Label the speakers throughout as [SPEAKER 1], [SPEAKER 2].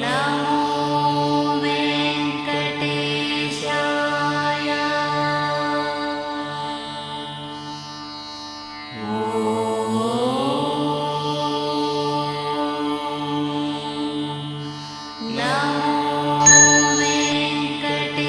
[SPEAKER 1] नमो वेङ्कटेशाय। नमो वेङ्कटेशाय।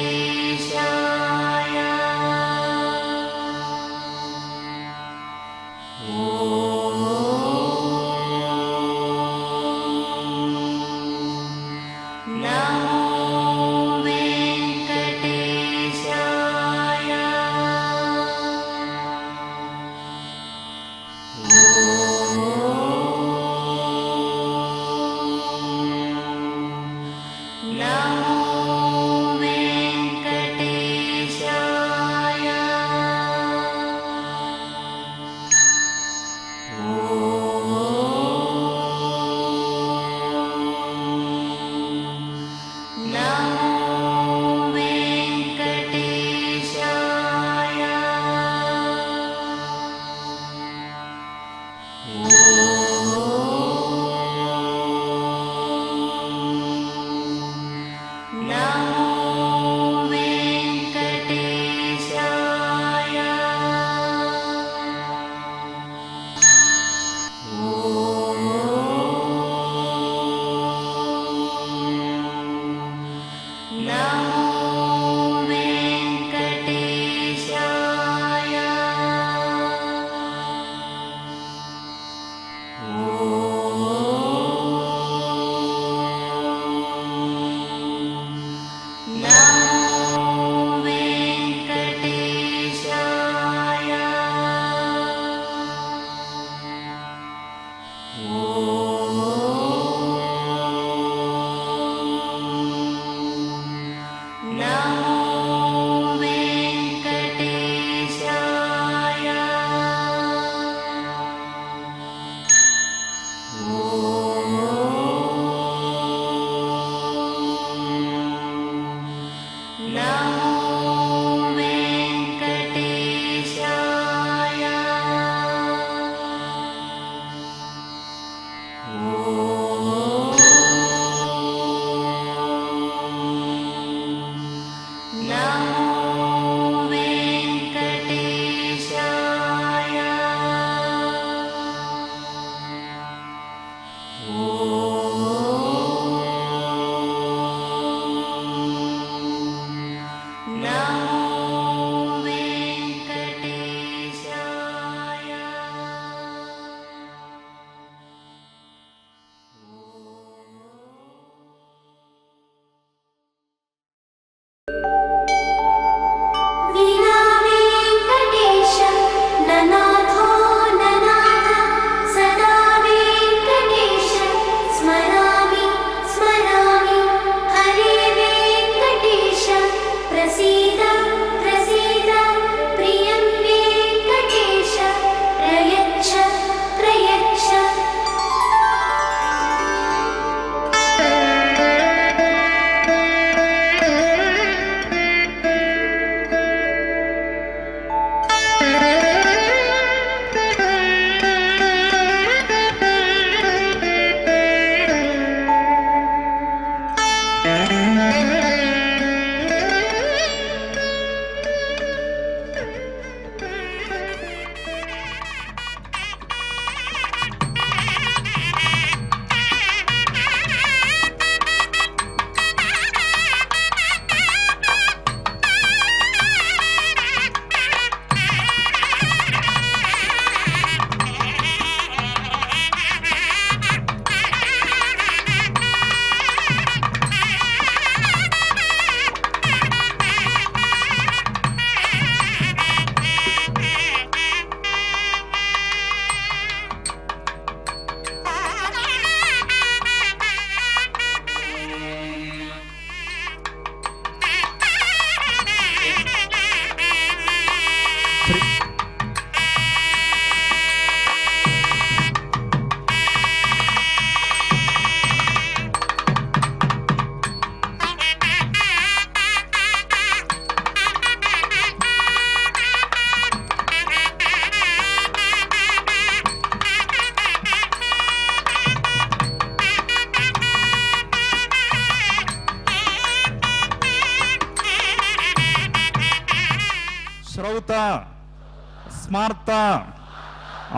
[SPEAKER 2] सुकृत स्मार्त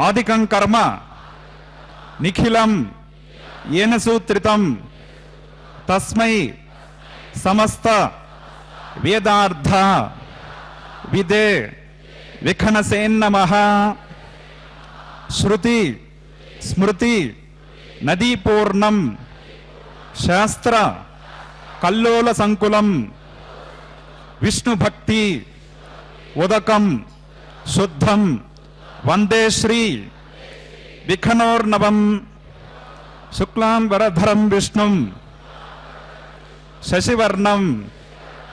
[SPEAKER 2] आदिकं कर्म निखिलं येन सूत्रितं तस्मै समस्त वेदार्थ विदे विखनसेन नमः। श्रुति स्मृति नदी पूर्णं शास्त्र कल्लोल संकुलं विष्णु भक्ति उदकं शुद्धं वंदे श्री विखनोर्नवं शुक्लां वरधरं विष्णुं शशिवर्णं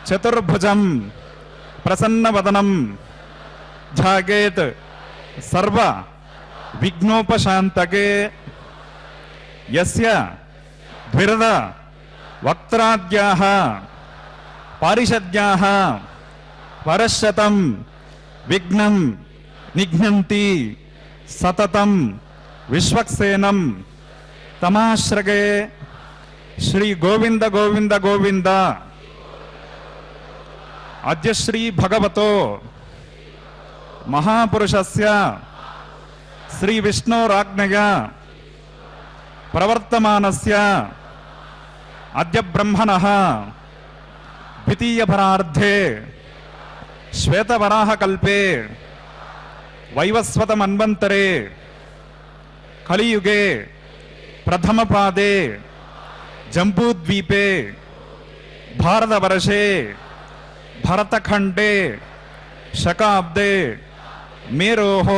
[SPEAKER 2] चतुर्भुजं प्रसन्नवदनं ध्यायेत् सर्व विघ्नोपशान्तके। यस्य द्विरद वक्त्राद्याः पारिषद्याः परशतं विघ्नं निघ्नन्ति सततं विश्वक्सेनं तमाश्रगे। श्री गोविंद गोविंद गोविंद। अद्य श्री भगवतो महापुरुषस्य श्री विष्णोराज्ञया प्रवर्तमानस्य अद्य ब्रह्मणः द्वितीयपरार्धे श्वेतवराहकल्पे वैवस्वतमन्वन्तरे कलियुगे प्रथमपादे जम्बूद्वीपे भारतवर्षे भरतखंडे शकाब्दे मेरोः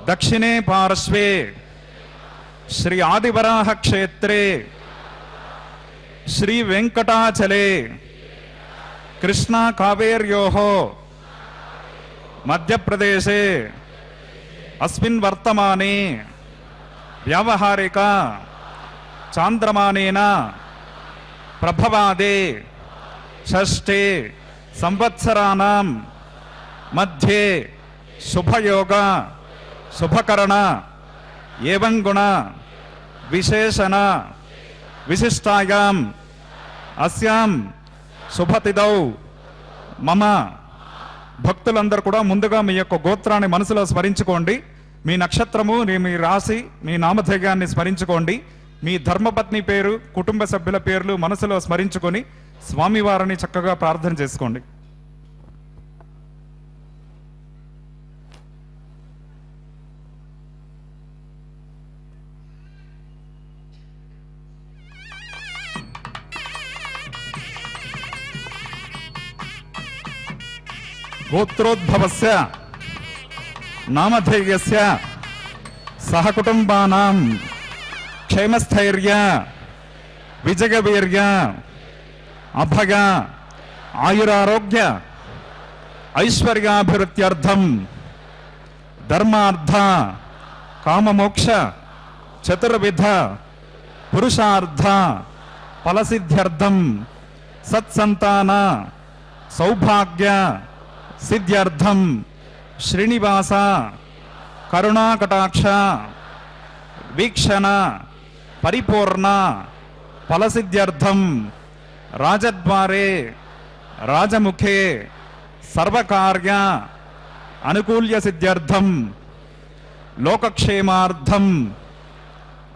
[SPEAKER 2] दक्षिणे पार्श्वे श्री आदिवराह क्षेत्रे श्री वेंकटाचले कृष्णा कावेर्योः मध्यप्रदेशे अस्मिन् वर्तमाने व्यावहारिक चांद्रमानेन प्रभवादे षष्ठे संवत्सराणां मध्ये शुभयोग शुभकरण एवं गुण विशेषण विशिष्टायां अस्यां शुभतिथौ मम భక్తులందరూ కూడా ముందుగా మీ యొక్క గోత్రాన్ని మనసులో స్మరించుకోండి. మీ నక్షత్రము, మీ రాశి, మీ నామధేయాన్ని స్మరించుకోండి. మీ ధర్మపత్ని పేరు, కుటుంబ సభ్యుల పేర్లు మనసులో స్మరించుకొని స్వామివారిని చక్కగా ప్రార్థన చేసుకోండి. गोत्रोद्भवस्य नामधेयस्य सहकुटुम्बानां क्षेमस्थैर्य विजयवीर्य अभय आयुरारोग्य ऐश्वर्याभिवृद्ध्यर्थं धर्मार्थ काममोक्ष चतुर्विध पुरुषार्थ फलसिद्ध्यर्थं सत्संतान सौभाग्य सिद्ध्यर्थं श्रीनिवास करुणाकटाक्ष वीक्षण परिपूर्ण फलसिद्ध्यर्थं राजद्वारे राजमुखे सर्वकार्य अनुकूल्य सिद्ध्यर्थं लोकक्षेमार्थं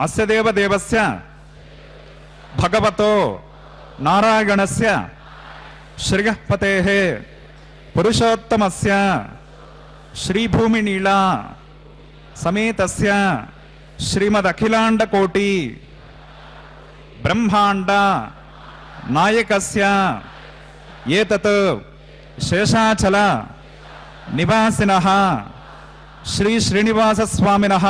[SPEAKER 2] अस्य देवदेवस्य भगवतो नारायणस्य श्रियःपतेः पुरुषोत्तमस्य श्रीभूमिनीला समेतस्य श्रीमदखिलाण्डकोटि ब्रह्माण्ड नायकस्य एतत् शेषाचल निवासिनः श्री श्रीनिवासस्वामिनः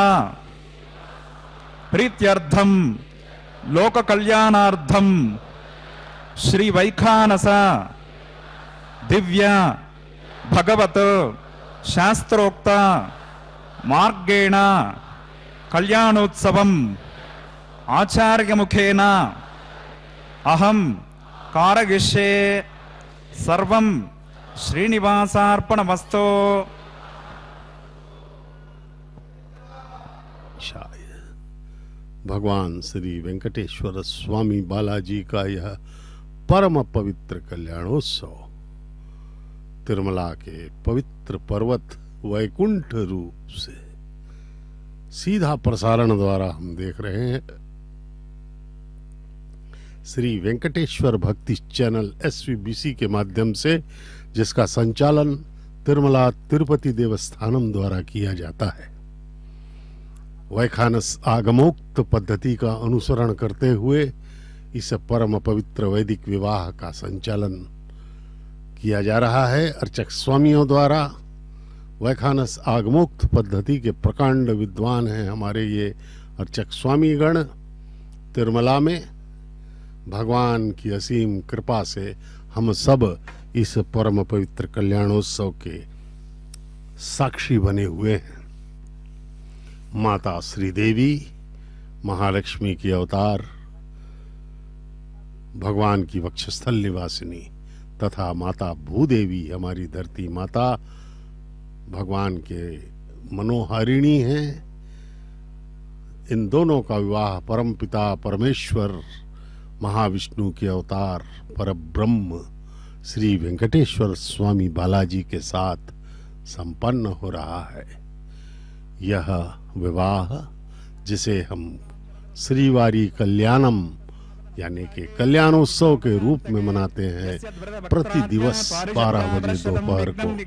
[SPEAKER 2] प्रीत्यर्थं लोककल्याणार्थं श्री वैखानस दिव्य भगवत शास्त्रोक्त मार्गेण कल्याणोत्सवम् आचार्यमुखेन अहं कारयिष्ये सर्वं श्रीनिवासार्पणमस्तु।
[SPEAKER 3] भगवान श्री वेंकटेश्वर स्वामी बालाजी का यह परम पवित्र कल्याणोत्सव तिरुमला के पवित्र पर्वत वैकुंठ रूप से सीधा प्रसारण द्वारा हम देख रहे हैं। श्री वेंकटेश्वर भक्ति चैनल SVBC के माध्यम से, जिसका संचालन तिरुमला तिरुपति देवस्थानम द्वारा किया जाता है। वैखानस आगमोक्त पद्धति का अनुसरण करते हुए इस परम पवित्र वैदिक विवाह का संचालन किया जा रहा है। अर्चक स्वामियों द्वारा वैखानस आगमोक्त पद्धति के प्रकांड विद्वान हैं हमारे ये अर्चक स्वामीगण। तिरुमला में भगवान की असीम कृपा से हम सब इस परम पवित्र कल्याणोत्सव के साक्षी बने हुए हैं। माता श्रीदेवी महालक्ष्मी की अवतार, भगवान की वक्षस्थल निवासिनी तथा माता भूदेवी हमारी धरती माता भगवान के मनोहारिणी हैं। इन दोनों का विवाह परमपिता परमेश्वर महाविष्णु के अवतार परब्रह्म श्री वेंकटेश्वर स्वामी बालाजी के साथ संपन्न हो रहा है। यह विवाह जिसे हम श्रीवारी कल्याणम यानी कि कल्याणोत्सव के रूप में मनाते हैं, प्रति दिवस 12 बजे दोपहर को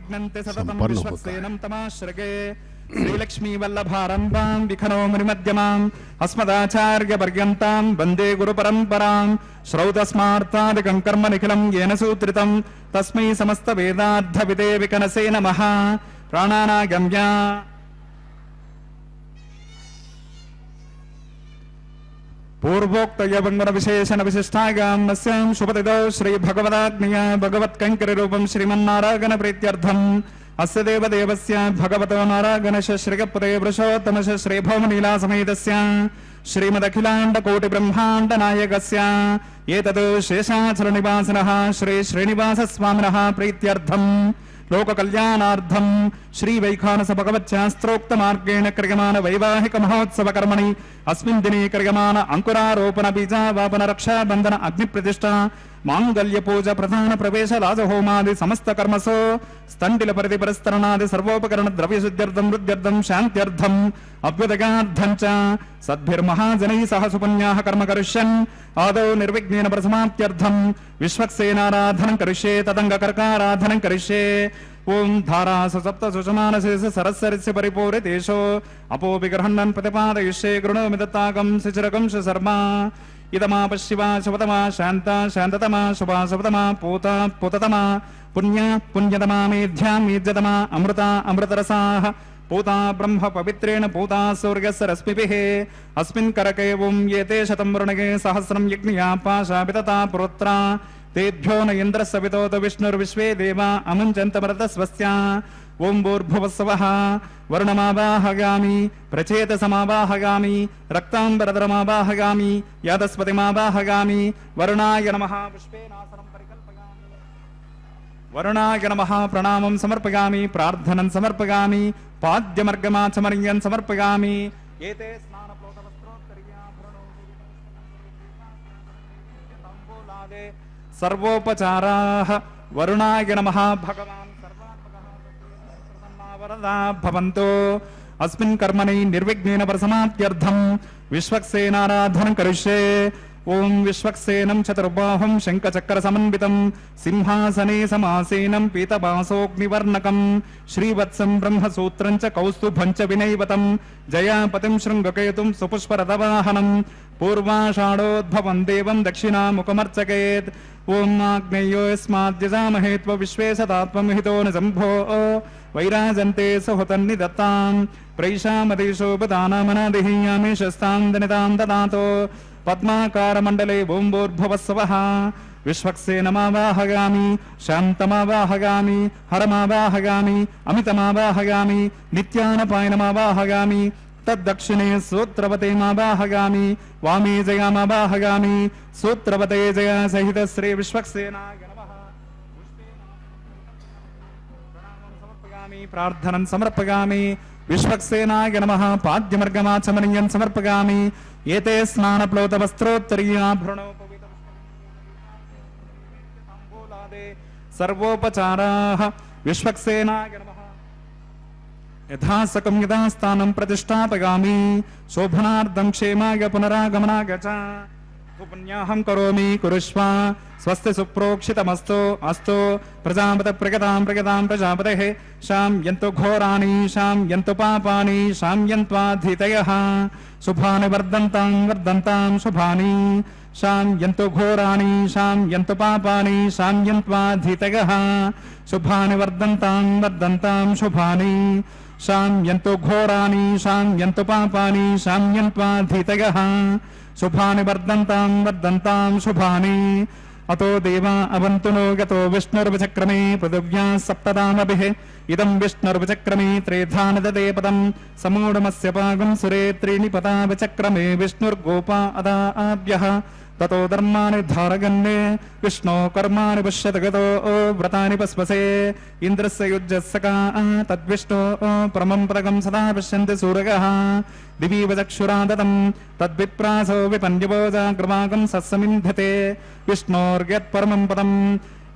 [SPEAKER 3] संपन्न होता है।
[SPEAKER 2] श्रीलक्ष्मी वल्लभारंभां विखनो मुनिमध्यमां अस्मदाचार्य पर्यन्तां वन्दे गुरु परंपरां। श्रौतस्मार्तादिकं कर्म निखिलं येन सूत्रितं तस्मै समस्त वेदार्थ विदे विकनसे नमः। प्राणानागम्य पूर्वोक्त यवंगन विशेषण विशिष्टागाम नस्यां शुभतिदौ श्री भगवदाग्निया भगवत्कंकरी रूपं श्रीमन्नारायण प्रीत्यर्थम् अस्य देवदेवस्य भगवतो नारायणस्य श्रीगपते वृषोत्तमस्य श्रीभौमनीला समेतस्य श्रीमदखिलाण्ड कोटि ब्रह्माण्ड नायकस्य एतद् शेषाचल निवासिनः श्री श्रीनिवास स्वामिनः प्रीत्यर्थम् लोक कल्याणार्थम श्री वैखानस भगवच्छास्त्रोक्त मार्गेण क्रियमान वैवाहिक महोत्सव कर्मणि अस्मिन् दिने क्रियमान अंकुरारोपण बीजावापन रक्षा बंधन अग्नि प्रतिष्ठा मांगल्य पूजा प्रधान प्रवेश राजहोमादि समस्त कर्मसु स्तंडिल परिधि परस्तरणादि सर्वोपकरण द्रव्य शुद्ध्यर्थम वृद्ध्यर्थम शांत्यर्थम अभ्युदयार्थं च सद्भिर्महाजनैः सह सुपुण्याः कर्म करिष्यन् आदौ निर्विघ्नेन प्रसमाप्त्यर्थं विश्वक्सेनाराधनं करिष्ये तदङ्गकर्काराधनं करिष्ये। ओम धारासु सप्तसु समानसेषु सरस्वस्य परिपूरितेषु अपोपि गृह्णन् प्रतिपादयिष्ये गृणोमि दत्ताकं शिशिरकं शर्मा। इदमा पश्चिमा शुभतमा शांता शांततमा शुभा शुभतमा पूता पूततमा पुण्या पुण्यतमा मेध्या मेध्यतमा अमृता अमृतरसाः पूता ब्रह्म पवित्रेण पूता सूर्यस्य रश्मिभिः अस्मिन् करके ओं येते शतं वरुणगे सहस्रं यज्ञया पाशापितता पुरोत्रा तेभ्यो न इन्द्रस्य वितोत विष्णुर्विश्वे देवा अमुञ्चन्तमरतस्वस्या। ओं भूर्भुवस्सवः वरुणमावाहयामि प्रचेतसमावाहयामि रक्ताम्बरधरमावाहयामि यादस्पतिमावाहयामि वरुणाय नमः पुष्पेनासनं परिकल्पयामि वरुणाय नमः प्रणामं समर्पयामि प्रार्थनं समर्पयामि पाद्यमर्गमाचमर्यं समर्पयामि। एते स्नानप्लोतवस्त्रोत्तरीयाभरणो सर्वोपचाराः वरुणाय नमः भगवान् वरदा भवन्तु। अस्मिन् कर्मणि निर्विघ्नेन प्रसमाप्त्यर्थं विश्वक्सेनाराधनं करिष्ये। ओं विश्वक्सेनं चतुर्बाहुं शङ्खचक्रसमन्वितं सिंहासने समासीनं पीतवासोऽग्निवर्णकं श्रीवत्सं ब्रह्मसूत्रं च कौस्तुभं च विनैवतं जयापतिं शृङ्गकेतुं सुपुष्परथवाहनं पूर्वाषाढोद्भवं देवं दक्षिणामुखमर्चकेत्। ओं आग्नेयो यस्माद्यजामहे त्व विश्वेशतात्वं हितो न शम्भो वैराजन्ते सुहृतन्निदत्तां प्रैषामदेशोपदानामनादिहीयामि शस्तां दनितां ददातो पद्माकारमण्डले भूम्भोर्भुवस्सवः विश्वक्सेनमावाहयामि शान्तमावाहयामि हरमावाहयामि अमितमावाहयामि नित्यानपायनमावाहयामि तद्दक्षिणे सूत्रवतेमावाहयामि वामे जयामावाहयामि सूत्रवते जया सहित श्री विश्वक्सेनाय नमः। प्रार्थनं समर्पयामि विश्वक्सेनाय नमः पाद्यमर्गमाचमनीयं समर्पयामि। एते स्नानप्लोतवस्त्रोत्तरीयाभरणो सर्वोपचाराः विश्वक्सेनाय नमः यथा सकं यदा स्थानं प्रतिष्ठापयामि शोभनार्थं क्षेमाय पुनरागमनाय च पुण्याहं करोमि कुरुष्व स्वस्ति सुप्रोक्षितमस्तु अस्तु प्रजापते प्रगतां प्रजापतेः शाम्यन्तु घोराणि शाम्यन्तु पापानि शाम्यन्त्वाधीतयः शुभानि वर्धन्तां शुभानि शाम्यन्तु घोराणि शाम्यन्तु पापानि शाम्यन्त्वाधीतयः शुभानि वर्धन्तां शुभानि शाम्यन्तु घोराणि शाम्यन्तु पापानि शाम्यन्त्वाधीतयः शुभानि वर्धन्तां शुभानि अतो देवा अवन्तु नो गतो विष्णुर्विचक्रमे पृथिव्या सप्तदामभिः इदं विष्णुर्विचक्रमे त्रेधा नदते पदं समूढमस्य पागं सुरे त्रीणि पदा विचक्रमे विष्णुर्गोपा अदाभ्यः ततो धर्माणि धारगन्ने विष्णो कर्माणि पश्यत गतो व्रतानि पस्पसे इन्द्रस्य युज्यस्सका तद्विष्णो परमं पदकं सदा पश्यन्ति सूरगः दिवीव चक्षुरादतं तद्विप्रासो विपन्यवोजाग्रवाकं सत्समिन्ध्यते विष्णोर्यत्परमं पदं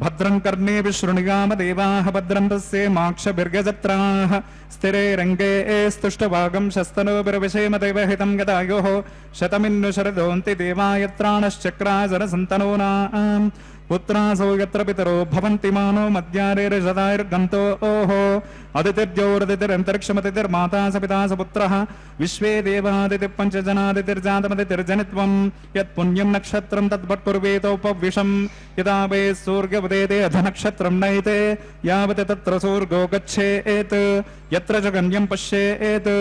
[SPEAKER 2] भद्रं कर्णे विशृणुयामदेवाः भद्रं तस्य माक्षभिर्गजत्राः स्थिरे रङ्गे स्तुष्टभागं शस्तनोभिर्विषेम देवहितं गदायोः शतमिन्नु शरदोऽन्ति देवायत्राणश्चक्राजरसन्तनूनाम् पुत्रासो यत्र पितरो भवन्ति मानो मध्यारेर्जदायुर्गन्तो ओहो अदितिर्जोरदितिरन्तरिक्षमदितिर्माता स पिता स पुत्रः विश्वे देवादितिः पञ्चजनादितिर्जातमदितिर्जनित्वं यत्पुण्यं नक्षत्रं तद्भट्कुर्वेतोपविशं यदा वे सूर्योदयते अधनक्षत्रं नयते यावत् तत्र सूर्यो गच्छेत् यत्र च गण्यं पश्येत्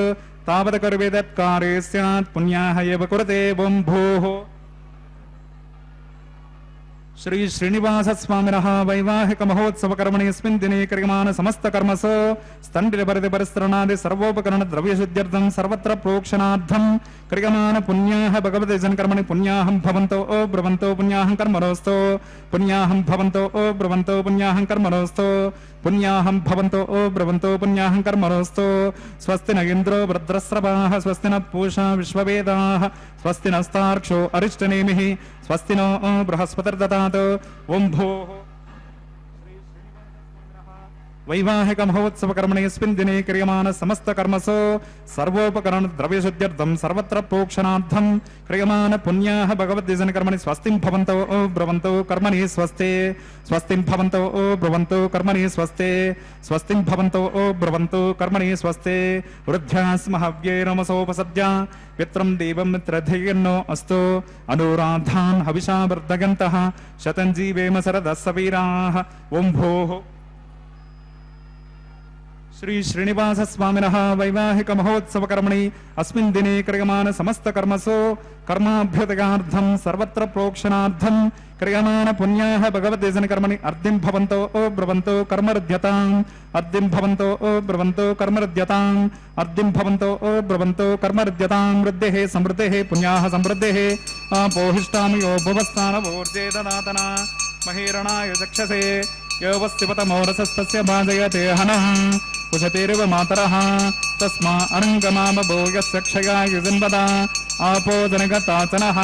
[SPEAKER 2] तावत् कर्वेदत्कारे स्यात् पुण्याः एव कुरुते वं भूः श्री श्रीनिवास स्वामिनः वैवाहिक महोत्सव कर्मणिस्मिन् दिने क्रियमाण समस्त कर्मसु स्तण्डिपरिधि परिस्तरणादि सर्वोपकरण द्रव्य शुद्ध्यर्थं सर्वत्र प्रोक्षणार्थं क्रियमाण पुण्याः भगवते जनकर्मणि पुण्याहं भवन्तो ओ ब्रवन्तो पुण्याहं कर्मणोऽस्तु पुण्याहं भवन्तो ओ ब्रवन्तो पुण्याहं कर्मणोऽस्तु पुण्याहं भवन्तो ओ ब्रवन्तो पुण्याहं कर्मणोऽस्तु स्वस्ति न इन्द्रो वृद्रस्रवाः स्वस्ति न पूषा विश्ववेदाः स्वस्ति नस्तार्क्ष्यो अरिष्टनेमिः स्वस्ति नो बृहस्पतिर्ददातु ओं भोः वैवाहिक महोत्सव कर्मणिस्मिन् दिने क्रियमाण समस्त कर्मसु सर्वोपकरण द्रव्य शुद्ध्यर्थं सर्वत्र प्रोक्षणार्थं क्रियमाण पुण्याः भगवद्देशन कर्मणि स्वस्तिं भवन्तो ओ ब्रवन्तो कर्मणि स्वस्ते स्वस्तिं भवन्तो ओ ब्रवन्तो कर्मणि स्वस्ते स्वस्तिं भवन्तो ओ ब्रवन्तो कर्मणि स्वस्ते वृद्ध्यास्महव्ये नमसोपसद्य पित्रं देवं मित्रधेयन्नो अस्तु अनुराधान् हविषा वर्धयन्तः शतं जीवेम शरदः सवीराः ओं भोः श्री श्रीनिवास स्वामिनः वैवाहिक महोत्सव कर्मणि अस्मिन् दिने क्रियमाण समस्त कर्मसु कर्माभ्युदयार्थं सर्वत्र प्रोक्षणार्थं क्रियमाण पुण्याः भगवद्देशन कर्मणि अर्धिं भवन्तो ओ ब्रवन्तो कर्मरुध्यताम् अर्धिं भवन्तो ओ ब्रवन्तो कर्मरुध्यताम् अर्धिं भवन्तो ओ ब्रवन्तो कर्मरुध्यताम् वृद्धेः समृद्धेः पुण्याः समृद्धेः आपोहिष्टामि यो भुवस्थानवोर्जे ददातना महीरणाय चक्षसे यो वस्तिपतमोरसस्तस्य भाजयते हनः कुशतेरिव मातरः तस्मा अनङ्गमामभो यस्य क्षयाय जन्मदा आपो जनगताचनः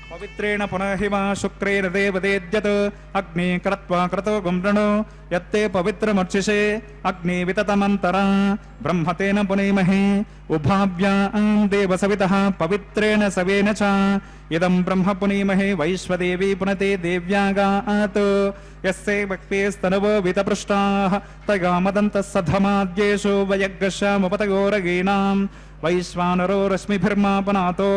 [SPEAKER 2] पवित्रेण पुनः हिमा शुक्रेण देवदेद्यत् अग्नि कृत्वा क्रतो गुम्रणो यत्ते पवित्रमर्चिषे अग्नि विततमन्तरा ब्रह्मतेन पुनेमहे उभाभ्यां देवसवितः पवित्रेण सवेन च इदं ब्रह्म पुनेमहे वैश्वदेवी पुनते देव्यागात् यस्ये भक्तेस्तनवो वितपृष्टाः तगामदन्तः सधमाद्येषु वयग्गशामुपतयोरगीणां वैश्वानरो रश्मिभिर्मापनातो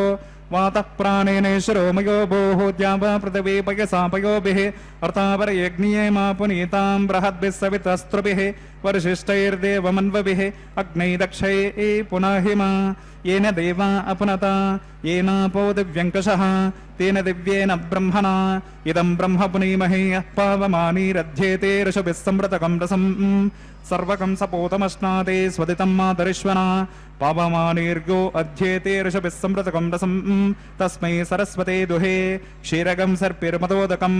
[SPEAKER 2] वातः प्राणेन शिरोमयो भोः द्यावा पृथिवी पयसा पयोभिः अर्थापरयज्ञिये मा पुनीतां बृहद्भिः सवितस्त्रुभिः वरिशिष्टैर्देवमन्वभिः अग्नै दक्षैः पुनः हिमा येन देवा अपनता येनापो दिव्यङ्कषः तेन दिव्येन ब्रह्मणा इदं ब्रह्म पुनीमहे यः पावमानीरध्येते ऋषभिः संवृतकं रसम् सर्वकं सपोतमश्नाते स्वदितं मातरिश्वना पावमानीर्गो अध्येते ऋषभिः संवृतकं रसं तस्मै सरस्वते दुहे क्षीरगं सर्पिर्मदोदकं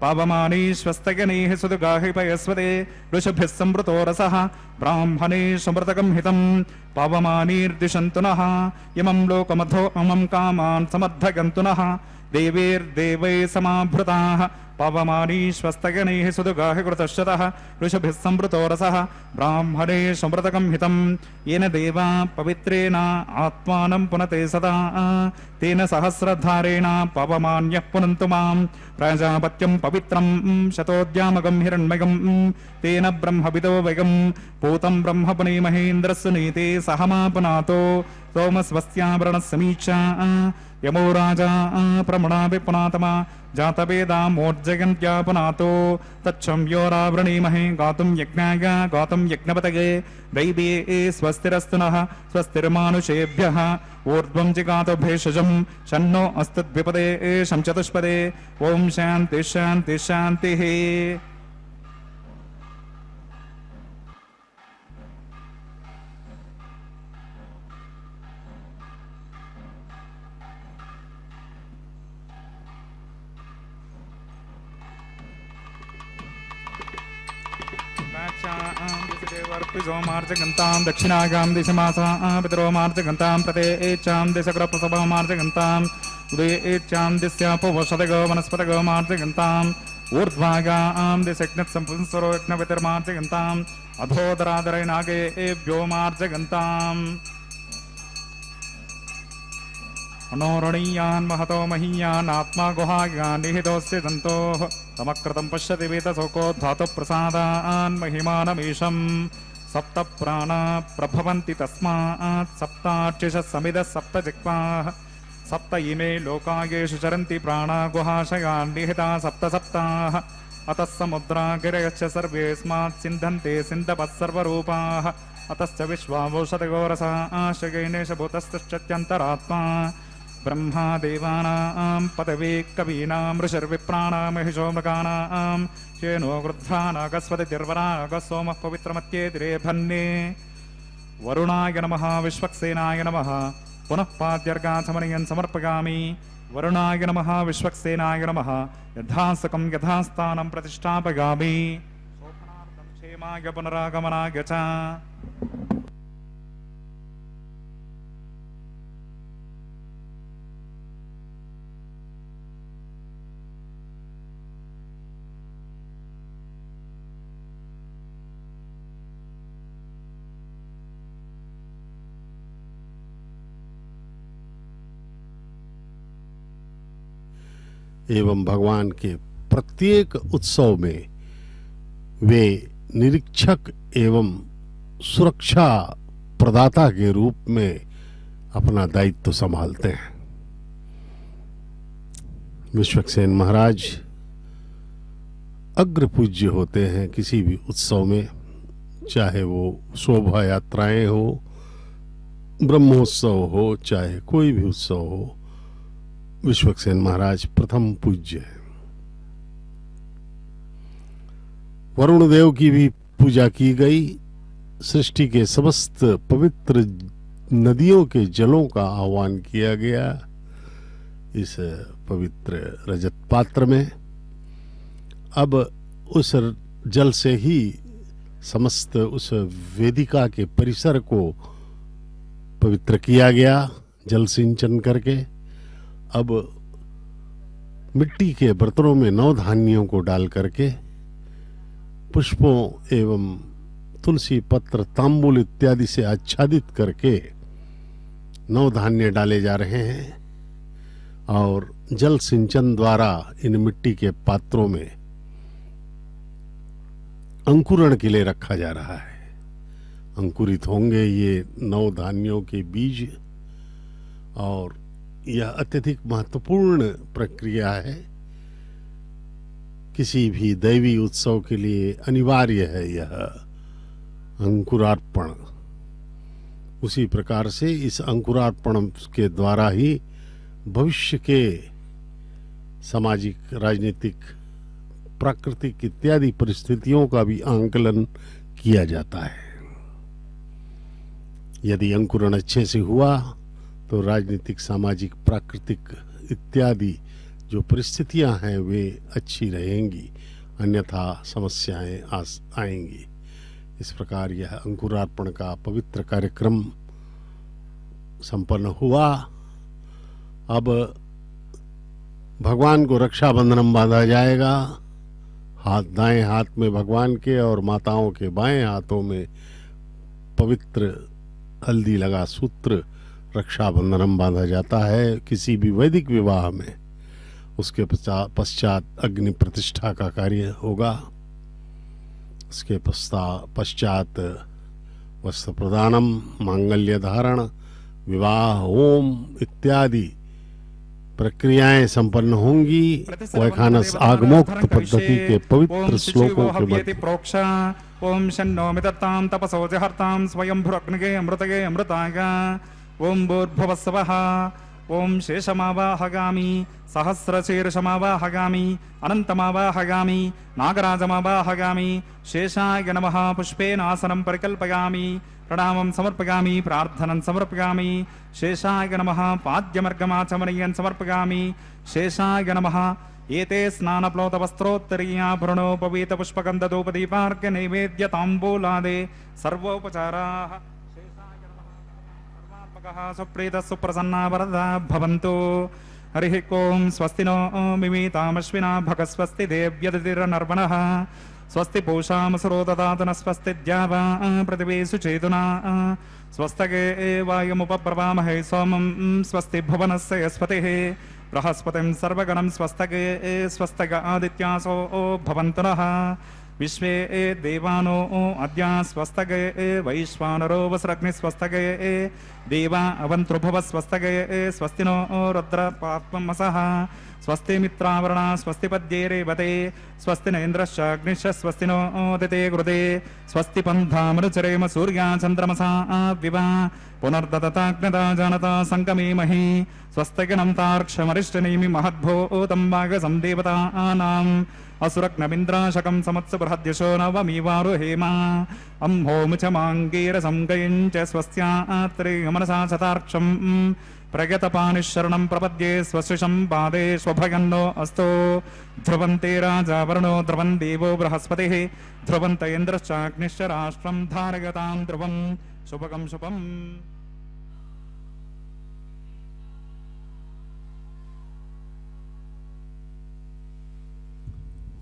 [SPEAKER 2] पावमानीश्वस्तगनैः सुदुगाहि पयस्वते ऋषभिः संवृतो रसः ब्राह्मणे समृतकं हितं पावमानीर्दिशन्तु नः इमं लोकमथो अमं कामान् समर्थगन्तु नः देवैर्देवैः समाभृताः पावमानीश्वस्तगनैः सुदुगाहि कृतश्चतः ऋषभिः संवृतो रसः ब्राह्मणे समृतकं हितं येन देवा पवित्रेण आत्मानं पुनते सदा तेन सहस्रधारेण पावमान्यः पुनन्तु मां प्रजापत्यं पवित्रं शतोद्यामकं हिरण्मयं तेन ब्रह्मविदो वयं पूतं ब्रह्म पुनीमहेन्द्रस्य नीते सहमा पुनातो सोमस्वस्यावरणस्य समीक्षा यमो राजा प्रमणापि पुनातमा जातवेदामोर्जयन्त्या पुनातो तच्छं योरावृणीमहे गातुं यज्ञाय गातुं यज्ञपतये दैवे स्वस्तिरस्तु नः स्वस्तिर्मानुषेभ्यः ऊर्ध्वं जिगातो भेषजं शन्नो अस्तु द्विपदे शं चतुष्पदे ॐ शान्ति शान्ति शान्तिः मार्जगन्तां दक्षिणागां दिशमासा पितरो मार्जगन्तां प्रतेच्चां दिशकृप्रसभो मार्जगन्तां उदयेच्चां दिस्यापोषदगो वनस्पतगो मार्जगन्ताम् ऊर्ध्वागां दिशज्ञत्संपुंसरो यज्ञवितिर्मार्जगन्ताम् अधोदरादरै नागेभ्यो मार्जगन्ताम् मनोरणीयान् महतो महीयान् आत्मा गुहायान् निहितोऽस्य जन्तोः तमकृतं पश्यति वेतसोको धातुप्रसादान् महिमानमीशम् सप्त प्राणा प्रभवन्ति तस्मात् सप्तार्चिषः समिदः सप्त जिह्वाः सप्त इमे लोकायेषु चरन्ति प्राणा गुहाशयान् निहिता सप्त सप्ताः अतः समुद्रा गिरयश्च सर्वेऽस्मात् सिन्धन्ते सिन्धवः सर्वरूपाः अतश्च विश्वावौषधगोरसा आशगैनेश भूतस्तश्चत्यन्तरात्मा ब्रह्मा देवानां पदवी कवीनां ऋषिर्विप्राणां महिषो मृगाणां शेनो गृध्रा नागस्वतिर्वरागः सोमः पवित्रमत्येतिरे भन्ने वरुणाय नमः विश्वक्सेनाय नमः पुनः पाद्यर्गाचमनयन् समर्पयामि वरुणाय नमः विश्वक्सेनाय नमः यथासकं यथास्थानं प्रतिष्ठापयामि शोभनार्थं क्षेमाय पुनरागमनाय च
[SPEAKER 3] एवं भगवान के प्रत्येक उत्सव में वे निरीक्षक एवं सुरक्षा प्रदाता के रूप में अपना दायित्व संभालते हैं। विश्वक्सेन महाराज अग्र पूज्य होते हैं किसी भी उत्सव में, चाहे वो शोभा यात्राएं हो, ब्रह्मोत्सव हो, चाहे कोई भी उत्सव हो, विश्वक्सेन महाराज प्रथम पूज्य है। वरुण देव की भी पूजा की गई। सृष्टि के समस्त पवित्र नदियों के जलों का आह्वान किया गया इस पवित्र रजत पात्र में। अब उस जल से ही समस्त उस वेदिका के परिसर को पवित्र किया गया जल सिंचन करके। अब मिट्टी के बर्तनों में नौ धान्यों को डाल करके पुष्पों एवं तुलसी पत्र तांबूल इत्यादि से आच्छादित करके नौ धान्य डाले जा रहे हैं और जल सिंचन द्वारा इन मिट्टी के पात्रों में अंकुरण के लिए रखा जा रहा है। अंकुरित होंगे ये नौ धान्यों के बीज और यह अत्यधिक महत्वपूर्ण प्रक्रिया है। किसी भी दैवी उत्सव के लिए अनिवार्य है यह अंकुरार्पण। उसी प्रकार से इस अंकुरार्पण के द्वारा ही भविष्य के सामाजिक, राजनीतिक, प्राकृतिक इत्यादि परिस्थितियों का भी आंकलन किया जाता है। यदि अंकुरण अच्छे से हुआ तो राजनीतिक, सामाजिक, प्राकृतिक इत्यादि जो परिस्थितियां हैं वे अच्छी रहेंगी, अन्यथा समस्याएं आएंगी। इस प्रकार यह अंकुरार्पण का पवित्र कार्यक्रम संपन्न हुआ। अब भगवान को रक्षाबंधन बांधा जाएगा। दाएं हाथ में भगवान के और माताओं के बाएं हाथों में पवित्र हल्दी लगा सूत्र रक्षाबंधनम बांधा जाता है किसी भी वैदिक विवाह में। उसके पश्चात अग्नि प्रतिष्ठा का कार्य होगा। उसके पश्चात वस्त्र प्रदानम, मांगल्य धारण, विवाह, होम इत्यादि प्रक्रियाएं संपन्न होंगी। वैखानस आगमोक्त पद्धति के पवित्र श्लोकों के मध्य
[SPEAKER 2] प्रोक्षा ओम शन्नो मित्रतां तपसो जहर्तां स्वयंभुरग्निगे अमृतगे अमृताय ओम भूर्भुवस्सवः ओम शेषमावाहगामि सहस्रशीर्षमावाहगामि अनन्तमावाहगामि नागराजमावाहगामि शेषाय नमः पुष्पेन आसनं परिकल्पयामि प्रणामं समर्पयामि प्रार्थनं समर्पयामि शेषाय नमः पाद्यमर्गमाचमनीयं समर्पयामि शेषाय नमः एते स्नानप्लोतवस्त्रोत्तरीयाभरणोपवीतपुष्पगन्धधूपदीपार्घ्य नैवेद्य ताम्बूलादे सर्वोपचाराः शेषाय नमः सर्वात्मकः सुप्रीतः सुप्रसन्ना वरदा भवन्तु। हरिः ओं स्वस्ति नो मिमीतामश्विना भगस्वस्ति देव्यदितिरनर्वणः स्वस्ति पूषामसुरो ददातु न स्वस्ति द्यावा पृथिवीषु चेतुना स्वस्तगे वायुमुपब्रवामहे सोमं स्वस्ति भुवनस्य यस्पतिः बृहस्पतिं सर्वगणं स्वस्तगे स्वस्तग आदित्यासो भवन्तु नः विश्वे देवानो अद्य स्वस्तगे वैश्वानरो वस्रग्नि स्वस्तगे देवा अवन्तृभुव स्वस्तगे स्वस्ति नो रुद्रपात्मसः स्वस्ति मित्रावरणा स्वस्ति पद्ये रेवते स्वस्ति न इन्द्रश्च अग्निश्च स्वस्ति नो दिते कृते स्वस्ति पन्थामनुचरेम सूर्या चन्द्रमसा विवा पुनर्ददताग्नता जानता सङ्गमेमहि स्वस्तिगणं तार्क्ष्यमरिष्टनेमि महद्भूतं वागसं देवतानाम् असुरग्नमिन्द्राशकं समत्स बृहद्यशो नवमीवारुहेमा अम्होमुचमाङ्गीरसं गयञ्च स्वस्यात्रेयमनसा शतार्क्षं प्रगतपानिशरणं प्रपद्ये स्वशिषं पादे स्वभगन्नो अस्तु ध्रुवन्ते राजा वरुणो ध्रुवं देवो बृहस्पतिः ध्रुवन्त इन्द्रश्चाग्निश्च राष्ट्रं धारयतां ध्रुवं शुभगं शुभम्।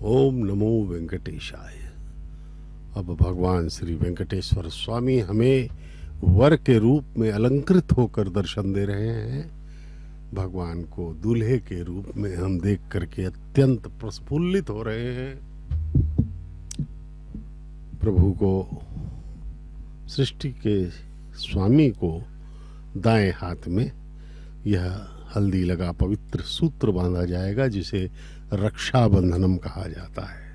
[SPEAKER 3] ओम नमो वेंकटेशाय। अब भगवान श्री वेंकटेश्वर स्वामी हमें वर के रूप में अलंकृत होकर दर्शन दे रहे हैं। भगवान को दूल्हे के रूप में हम देख करके अत्यंत प्रफुल्लित हो रहे हैं। प्रभु को, सृष्टि के स्वामी को दाएं हाथ में यह हल्दी लगा पवित्र सूत्र बांधा जाएगा जिसे रक्षाबंधनम कहा जाता है।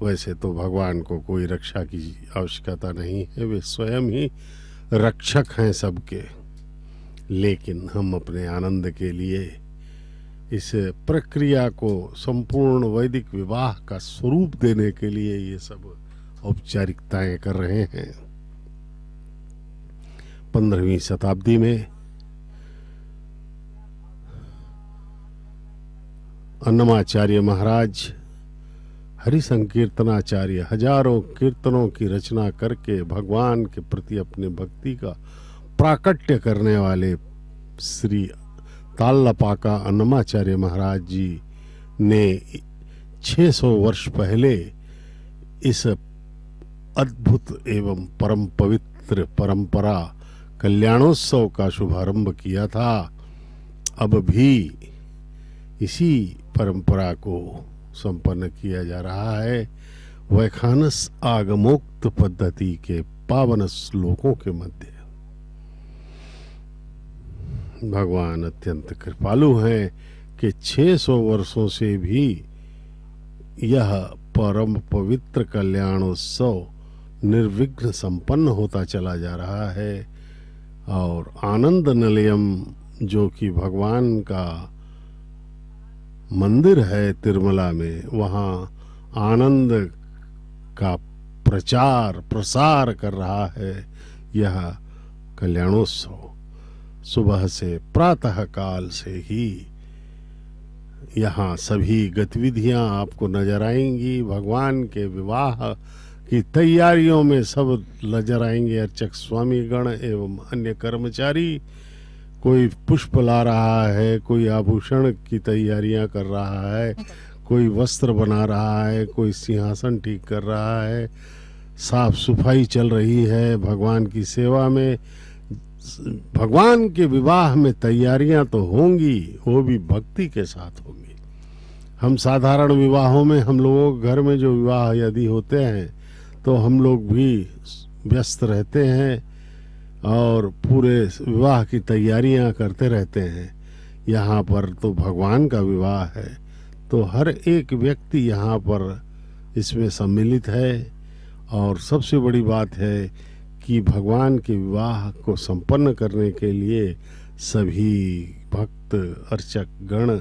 [SPEAKER 3] वैसे तो भगवान को कोई रक्षा की आवश्यकता नहीं है, वे स्वयं ही रक्षक हैं सबके, लेकिन हम अपने आनंद के लिए इस प्रक्रिया को संपूर्ण वैदिक विवाह का स्वरूप देने के लिए ये सब औपचारिकताएं कर रहे हैं। 15वीं शताब्दी में अन्नमाचार्य महाराज हरि संकीर्तनाचार्य हजारों कीर्तनों की रचना करके भगवान के प्रति अपने भक्ति का प्राकट्य करने वाले श्री तालपाका अन्नमाचार्य महाराज जी ने 600 वर्ष पहले इस अद्भुत एवं परम पवित्र परंपरा कल्याणोत्सव का शुभारंभ किया था। अब भी इसी परंपरा को संपन्न किया जा रहा है वैखानस आगमोक्त पद्धति के पावन श्लोकों के मध्य। भगवान अत्यंत कृपालु हैं कि 600 वर्षों से भी यह परम पवित्र कल्याणोत्सव निर्विघ्न संपन्न होता चला जा रहा है और आनंद निलयम जो कि भगवान का मंदिर है तिरुमला में, वहाँ आनंद का प्रचार प्रसार कर रहा है यह कल्याणोत्सव सुबह से प्रातः काल से ही यहाँ सभी गतिविधियां आपको नजर आएंगी। भगवान के विवाह की तैयारियों में सब नजर आएंगे अर्चक स्वामी गण एवं अन्य कर्मचारी। कोई पुष्प ला रहा है, कोई आभूषण की तैयारियां कर रहा है, कोई वस्त्र बना रहा है, कोई सिंहासन ठीक कर रहा है, साफ सफाई चल रही है भगवान की सेवा में। भगवान के विवाह में तैयारियां तो होंगी, वो भी भक्ति के साथ होंगी। हम साधारण विवाहों में, हम लोगों के घर में जो विवाह यदि होते हैं तो हम लोग भी व्यस्त रहते हैं और पूरे विवाह की तैयारियां करते रहते हैं। यहाँ पर तो भगवान का विवाह है, तो हर एक व्यक्ति यहाँ पर इसमें सम्मिलित है। और सबसे बड़ी बात है कि भगवान के विवाह को संपन्न करने के लिए सभी भक्त अर्चक गण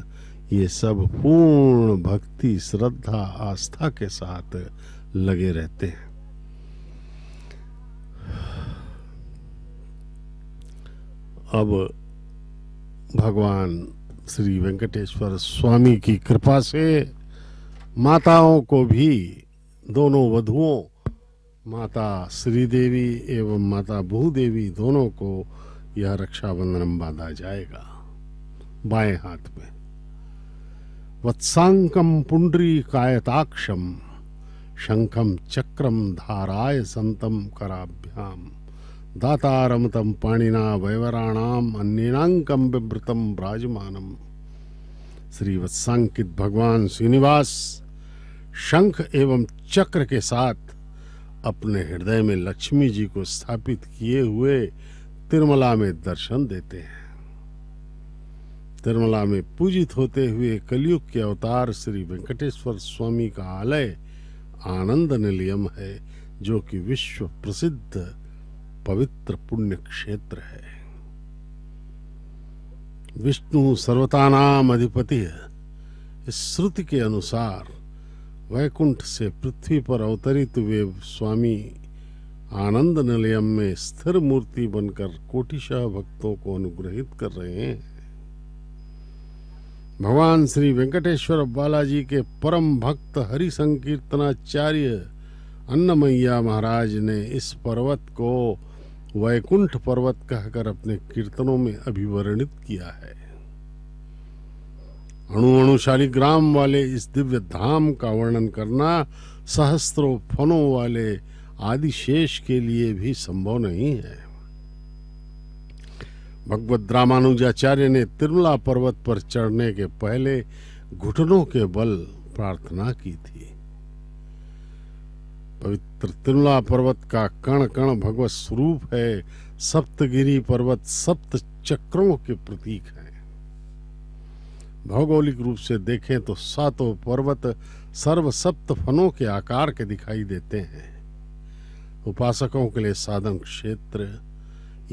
[SPEAKER 3] ये सब पूर्ण भक्ति श्रद्धा आस्था के साथ लगे रहते हैं। अब भगवान श्री वेंकटेश्वर स्वामी की कृपा से माताओं को भी, दोनों वधुओं माता श्रीदेवी एवं माता भूदेवी दोनों को यह रक्षाबंधन बांधा जाएगा। बाएं हाथ में वत्सांकम पुंडरीकायताक्षम शंखम चक्रम धाराय संतम कराभ्याम दातारम तम पाणिना वैवराणाम अन्यनांकम बिभृतम ब्राजमानम। श्री वत्सांकित भगवान श्रीनिवास शंख एवं चक्र के साथ अपने हृदय में लक्ष्मी जी को स्थापित किए हुए तिरुमला में दर्शन देते हैं। तिरुमला में पूजित होते हुए कलयुग के अवतार श्री वेंकटेश्वर स्वामी का आलय आनंद निलयम है, जो कि विश्व प्रसिद्ध पवित्र पुण्य क्षेत्र है। विष्णु सर्वतानाम अधिपति है। इस श्रुति के अनुसार वैकुंठ से पृथ्वी पर अवतरित हुए स्वामी आनंद निलयम में स्थिर मूर्ति बनकर कोटिशः भक्तों को अनुग्रहित कर रहे हैं। भगवान श्री वेंकटेश्वर बालाजी के परम भक्त हरि संकीर्तनाचार्य अन्नमैया महाराज ने इस पर्वत को वैकुंठ पर्वत कहकर अपने कीर्तनों में अभिवर्णित किया है। अणु अणुशाली ग्राम वाले इस दिव्य धाम का वर्णन करना सहस्त्रों फनों वाले आदिशेष के लिए भी संभव नहीं है। भगवत रामानुजाचार्य ने तिरुमला पर्वत पर चढ़ने के पहले घुटनों के बल प्रार्थना की थी। पवित्र तिरुमला पर्वत का कण कण भगवत स्वरूप है। सप्तगिरी पर्वत सप्त चक्रों के प्रतीक हैं। भौगोलिक रूप से देखें तो सातों पर्वत सर्व सप्त फनों के आकार के दिखाई देते हैं। उपासकों के लिए साधन क्षेत्र,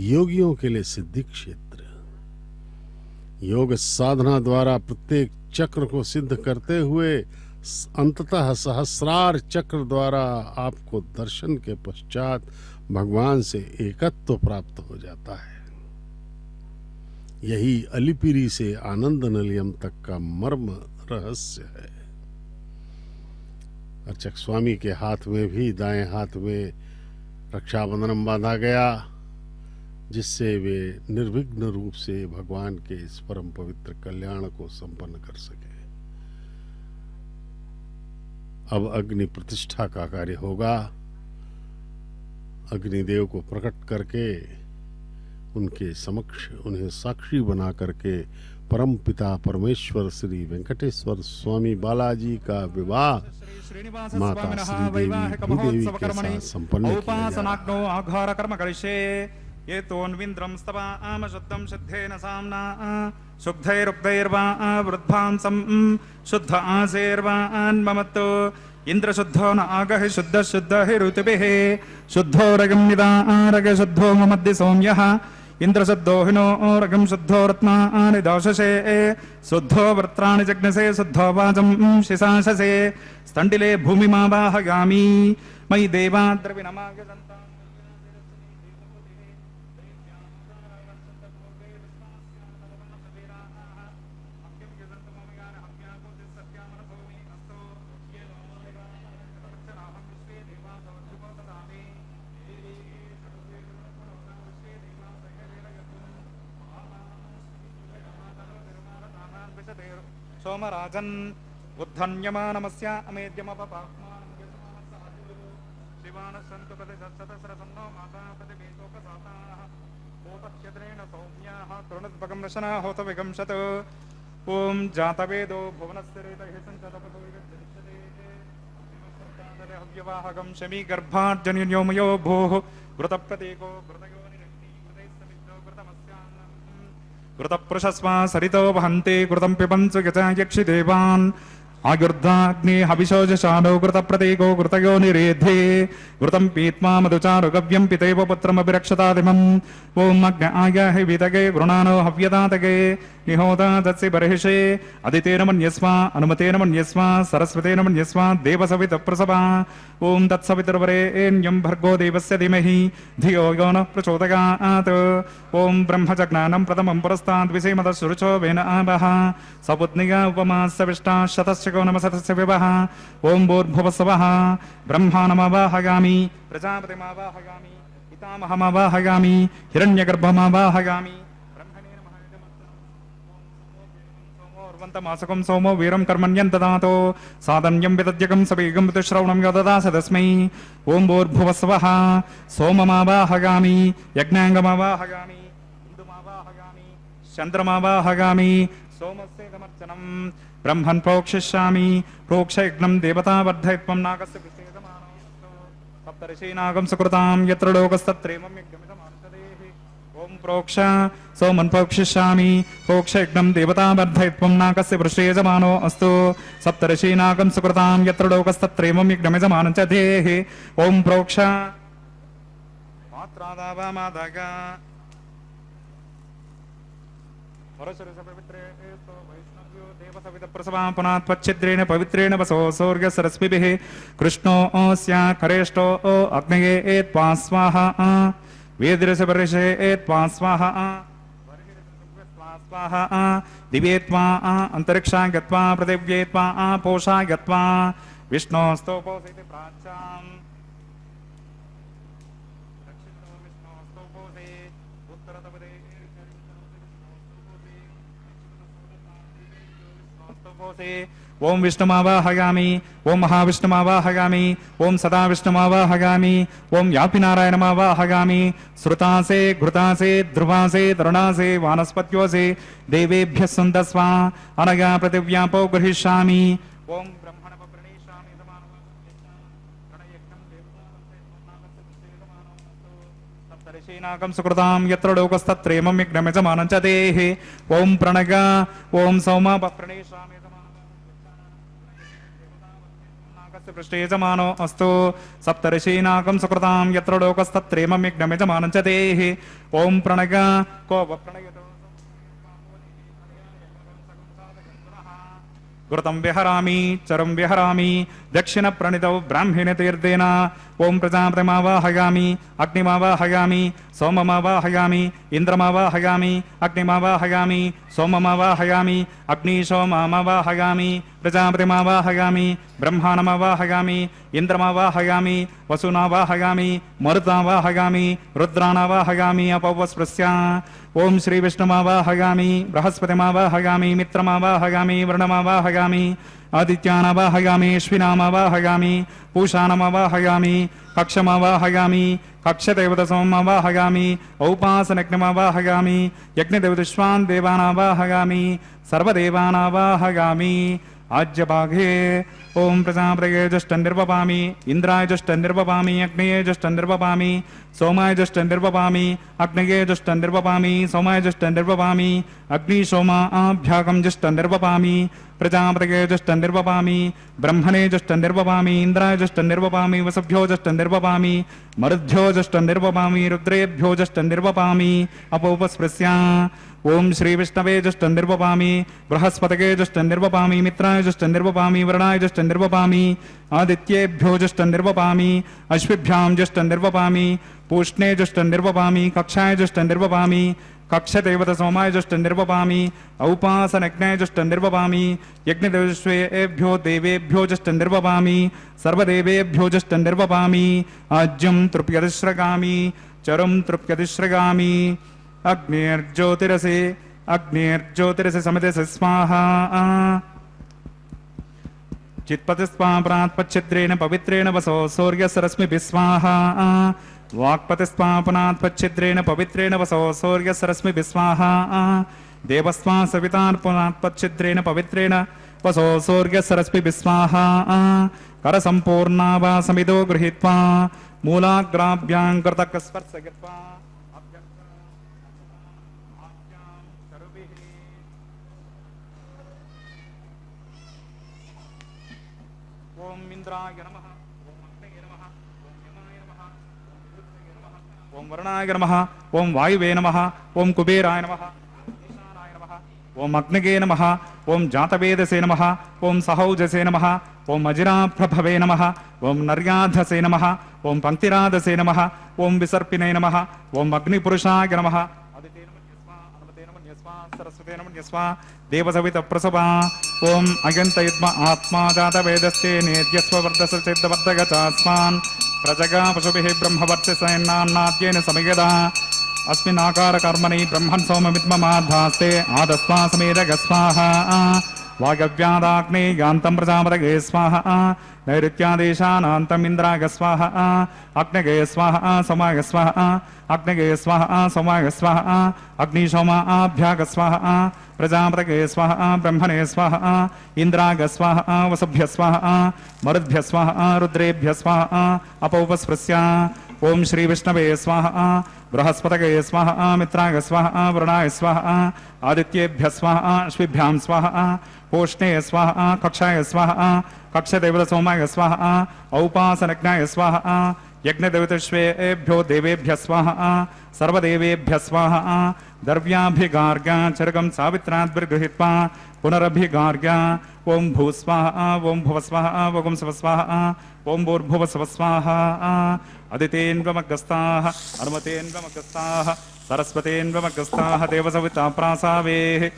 [SPEAKER 3] योगियों के लिए सिद्धि क्षेत्र। योग साधना द्वारा प्रत्येक चक्र को सिद्ध करते हुए अंततः सहस्रार चक्र द्वारा आपको दर्शन के पश्चात भगवान से एकत्व प्राप्त हो जाता है। यही अलिपिरी से आनंद निलयम तक का मर्म रहस्य है। अर्चक स्वामी के हाथ में भी दाएं हाथ में रक्षाबंधन बांधा गया, जिससे वे निर्विघ्न रूप से भगवान के इस परम पवित्र कल्याण को संपन्न कर सके। अब अग्नि प्रतिष्ठा का कार्य होगा। अग्निदेव को प्रकट करके उनके समक्ष उन्हें साक्षी बना करके परम पिता परमेश्वर श्री वेंकटेश्वर स्वामी बालाजी का विवाह माता श्रीदेवी भूदेवी के साथ संपन्न किया जाएगा।
[SPEAKER 2] ये तोन्विन्द्रं स्तवा आम शुद्धं शुद्धेन साम्ना शुद्धैरुक्तैर्वा वृद्धांसं शुद्ध आसेर्वान् ममत्तो इन्द्रशुद्धो न आगहि शुद्ध शुद्धहि ऋतुभिः शुद्धो रगम्निदा आरग शुद्धो ममद्दि सौम्यः इन्द्रशुद्धो हिनो रगं शुद्धो रत्नानि दाशसे शुद्धो वृत्राणि जग्नसे शुद्धो वाचं शिशाशसे स्तण्डिले भूमिमावाहयामि मयि देवा द्रविणमागसन्ता सोमराजन् उद्धन्यमानमस्य शिवानसन्तुपतिसत्सतस्रसन्नो मातापतिवेशोपसाताः भूतक्षत्रेण सौम्याः तृणद्भगं रशना होत विगंशत ॐ जातवेदो भुवनस्य रेतैः सञ्चतपतो हव्यवाहकं शमी गर्भार्जन्योमयो भूः घृतप्रतीको घृतपुरुषस्वा सरितो वहन्ते घृतं पिबन्सु यजा यक्षि देवान् आयुर्धाग्ने हविषोजशानो घृतप्रतीको घृतयो निरेधे घृतं पीत्वा मधुचारु गव्यं पितेव पुत्रमभिरक्षतादिमम् ॐ अग्न आयाहि वितगे गृणानो हव्यदातगे निहोता तत्सि बर्हिषे अदितेन मन्यस्वा अनुमतेन मन्यस्वा सरस्वतेन मन्यस्वा देवसवितप्रसवा ॐ तत्सवितुर्वरेण्यं भर्गो देवस्य धीमहि धियो यो नः प्रचोदयात् ॐ ब्रह्मजज्ञानं प्रथमं पुरस्ताद्विषेमतश्रुचो वेन आवः सपुत्निका उपमास्सविष्टा शतस्य नमसतस्य विवः ॐ भूर्भुवस्वः ब्रह्माणमवाहयामि प्रजापतिमावाहयामि पितामहमवाहयामि हिरण्यगर्भमवाहयामि मासकं सोमो वीरं कर्मण्यं ददातो साधन्यं विदद्यकं सवेगं श्रवणं यददास तस्मै ॐ भूर्भुवस्वः सोममावाहयामि यज्ञाङ्गमावाहयामि इन्दुमावाहयामि चन्द्रमावाहयामि सोमस्येदमर्चनं ब्रह्मन् प्रोक्षिष्यामि प्रोक्षयज्ञं देवतावर्धयत्वं नागस्य सप्तर्षीनागं सुकृतां यत्र लोकस्तत्रेमं यज्ञमिदमार्चदेः ॐ प्रोक्ष सोमन् प्रोक्षिष्यामि प्रोक्षयज्ञं देवतावर्धयत्वं नागस्य वृषेजमानो अस्तु सप्तर्षीनागं सुकृतां यत्र लोकस्तत्रेमं यज्ञमिदमानं च देः ॐ प्रोक्ष मात्रादावामादागा प्रसवापनात्वच्छिद्रेण पवित्रेण वसो सूर्यसरस्विभिः कृष्णो स्या खरेष्टो अग्नये त्वा स्वाहा वेदिरसवर्षे त्वा स्वाहा स्वाहा दिवे त्वा अन्तरिक्षा गत्वा पृथिव्ये त्वा पोषा गत्वा विष्णोस्तोपोषिति प्राच्याम् ओम विष्णुमावाहयामि ओम महाविष्णुमावाहयामि ओम सदा विष्णुमावाहयामि ओम व्यापिनारायणमावाहयामि श्रुतासे घृतासे ध्रुवासे तरुणासे वानस्पत्योसे देवेभ्यः सुन्दस्वा अनगा पृथिव्यापो गृहीष्यामि ओम ऋषीनाकं सुकृतां यत्र लोकस्तत्रेमं यज्ञमिदमानं च देः ॐ प्रणग ॐ सौम प्रणेष्यामि पृष्ठे यजमानो अस्तु सप्तऋषीनाकं सुकृतां यत्र लोकस्तत्रेमं यज्ञमिदमानं च देः ॐ प्रणग को प्रणयतो घृतं विहरामि चरं विहरामि दक्षिणप्रणितौ ब्राह्मणतीर्थेन ओं प्रजापतिमावाहयामि अग्निमावाहयामि सोममावाहयामि इन्द्रमावाहयामि अग्निमावाहयामि सोममावाहयामि अग्निशोममावाहयामि प्रजापतिमावाहयामि ब्रह्माणमावाहयामि इन्द्रमावाहयामि वसुनावाहयामि मरुतावाहयामि रुद्राणावाहयामि अपवस्पृश्य ओं श्री विष्णुमावाहयामि बृहस्पतिमावाहयामि मित्रमावाहयामि वरुणमावाहयामि आदित्यानावाहयामि अश्विनामावाहयामि पूषाणमावाहयामि कक्षमावाहयामि कक्षदेवतसोममावाहयामि औपासनग्नमावाहयामि यज्ञदेवतश्वान् देवानावाहयामि सर्वदेवानावाहयामि आज्यभागे ओं प्रजापतये जुष्टं निर्वपामि इंद्राय जुष्टं निर्वपामि अग्नये जुष्टं निर्वपामि सोमाय जुष्टं निर्वपामि अग्नये जुष्टं निर्वपामि सोमाय जुष्टं निर्वपामि अग्निशोमाभ्यागं जुष्टं निर्वपामि प्रजापतये जुष्टं निर्वपामि ब्रह्मणे जुष्टं निर्वपामि इंद्राय जुष्टं निर्वपामि वसुभ्यो जुष्टं निर्वपामि मरुद्भ्यो जुष्टं निर्वपामि रुद्रेभ्यो जुष्टं निर्वपामि अपोपस्पृश्य ओं श्री विष्णवे जुष्टं निर्वपामि बृहस्पतये जुष्टं निर्वपामि मित्राय जुष्टं निर्वपामि वरुणाय जुष्टं निर्वपामि आदित्येभ्यो जुष्टं निर्वपामि अश्विभ्यां जुष्टं निर्वपामि पूष्णे जुष्टं निर्वपामि कक्षाय जुष्टं निर्वपामि कक्षदेवतसोमाय जुष्टं निर्वपामि औपासनज्ञाय जुष्टं निर्वपामि यज्ञदेवेभ्यो देवेभ्यो जुष्टं निर्वपामि सर्वदेवेभ्यो जुष्टं निर्वपामि आज्यं तृप्यतिश्रगामि चरं तृप्यतिश्रगामि अग्निर्ज्योतिरसे अग्निर्ज्योतिरसि समितिर्सि स्वाहा चित्पतिस्वापनात्पच्छिद्रेण पवित्रेण वसो सूर्यसरश्मिभिः स्वाहा वाक्पतिस्वापनात्पच्छिद्रेण पवित्रेण वसो सूर्यसरश्मिभिः स्वाहा देवस्वा सवितार्पणात्पच्छिद्रेण पवित्रेण वसो सूर्यसरश्मिभिः स्वाहा करसम्पूर्णा वा समिदो गृहीत्वा मूलाग्राभ्यां कृतकस्पर्शयित्वा ओम इंद्राय नमः, ओम अग्नये नमः, ओम यमाय नमः, ओम रुद्रये नमः, ओम वरुणाय नमः, ओम वायुवे नमः, ओम कुबेराय नमः, ओम ईशानाय नमः, ओम अग्नये नमः, ओम जातवेदसे नमः, ओम सहौजसे नमः, ओम अजिराप्रभवे नमः, ओम नर्याधसे नमः, ओम पंक्तिराधसे नमः, ओम विसर्पिने नमः, ओम अग्निपुरुषाय नमः, सरस्वते नमः न्यस्वा देवसवित प्रसभा ओम अयंतयुद्म आत्मा जात वेदस्ते नेद्यस्व वर्धसचिद्वर्धगचास्मान् प्रजगा पशुभिः ब्रह्मवर्चसेनान्नाद्येन समयदा अस्मिन् आकार कर्मणि ब्रह्मन् सौममिद्ममाधास्ते आदस्वा समेदगस्वाहा वागव्यादाग्ने यान्तं प्रजापतये स्वाहा नैऋत्यादेशानान्तम् इन्द्राय स्वाहा अग्नये स्वाहा सोमाय स्वाहा अग्नये स्वाहा सोमाय स्वाहा अग्निशोमाभ्याग स्वाहा प्रजापतये स्वाहा ब्रह्मणे स्वाहा इन्द्राय स्वाहा वसुभ्य स्वाहा मरुद्भ्य स्वाहा रुद्रेभ्य स्वाहा अपौपस्पृश्य ओम श्री विष्णवे स्वाहा बृहस्पतये स्वाहा मित्राय स्वाहा वरुणाय स्वाहा आदित्येभ्य स्वाहा अश्विभ्यां स्वाहा पोष्णे स्वाहा कक्षाय स्वाहा कक्षदेवतसोमाय स्वाहा औपासनज्ञाय स्वाहा यज्ञदेवतेभ्यो देवेभ्य स्वाहा सर्वदेवेभ्य स्वाहा द्रव्याभिगार्ग्या चरकं सावित्राद्भिर्गृहीत्वा पुनरभिगार्ग्या ओम भूस्वाहा ओम भुवस्वाहा ओम स्वस्वाहा ओम भूर्भुवस्वस्वाहा अदितेन्वमग्रस्ताः अनुमतेन्वमग्रस्ताः सरस्वतेन्वमग्रस्ताः देवसविता प्रासावेः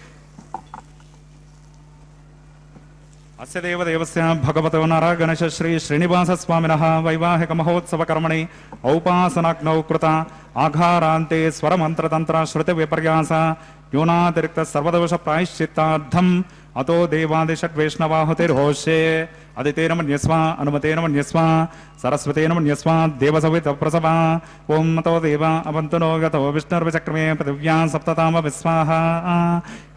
[SPEAKER 2] अस्य देवदेवस्य भगवतो नरगणेश श्री श्रीनिवास स्वामिनः वैवाहिक महोत्सव कर्मणि औपासनाग्नौ कृता आघारान्ते स्वरमन्त्रतन्त्र श्रुति विपर्यास न्यूनातिरिक्त सर्वदोष प्रायश्चित्तार्थम् अतो देवादिषड्वैष्णवाहुतिर्होष्ये अदितेन मन्यस्वा अनुमतेन मन्यस्वा सरस्वतेन मन्यस्वा देवसवित प्रसभा ओम मतो देवा अवन्तु नो गतो विष्णुर्विचक्रमे पृथिव्यां सप्तताम विस्वाहा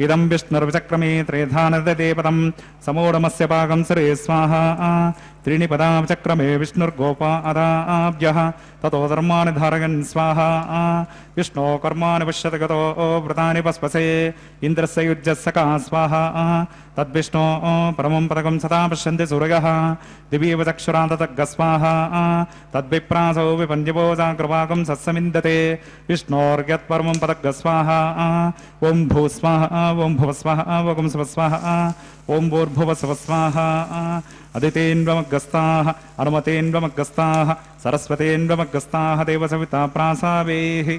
[SPEAKER 2] इदं विष्णुर्विचक्रमे त्रेधानदेपदं समूढमस्य पाकं सरे स्वाहा त्रीणि पदा चक्रमे विष्णुर्गोपा अदाभ्यः ततो धर्माणि धारयन् स्वाहा विष्णो कर्माणि पश्यति गतो व्रतानि पस्पसे इन्द्रस्य युज्यस्सका स्वाहा तद्विष्णो परमं पदकं सदा पश्यन्ति सूरयः दिवीव चक्षुरान्ततग्ग स्वाहा तद्विप्रासो विपञ्जपोजाकृपाकं सत्समिन्दते विष्णोर्यत्परमं पदग्ग स्वाहा ओं भूस्वाहा ओं भुवस्वाहा ओं स्वस्वाहा ओं भूर्भुवस्वस्वाहा अदितेन्वमग्रस्ताः अनुमतेन्वमग्रस्ताः सरस्वतेन्वमग्रस्ताः देवसविता प्रासावेः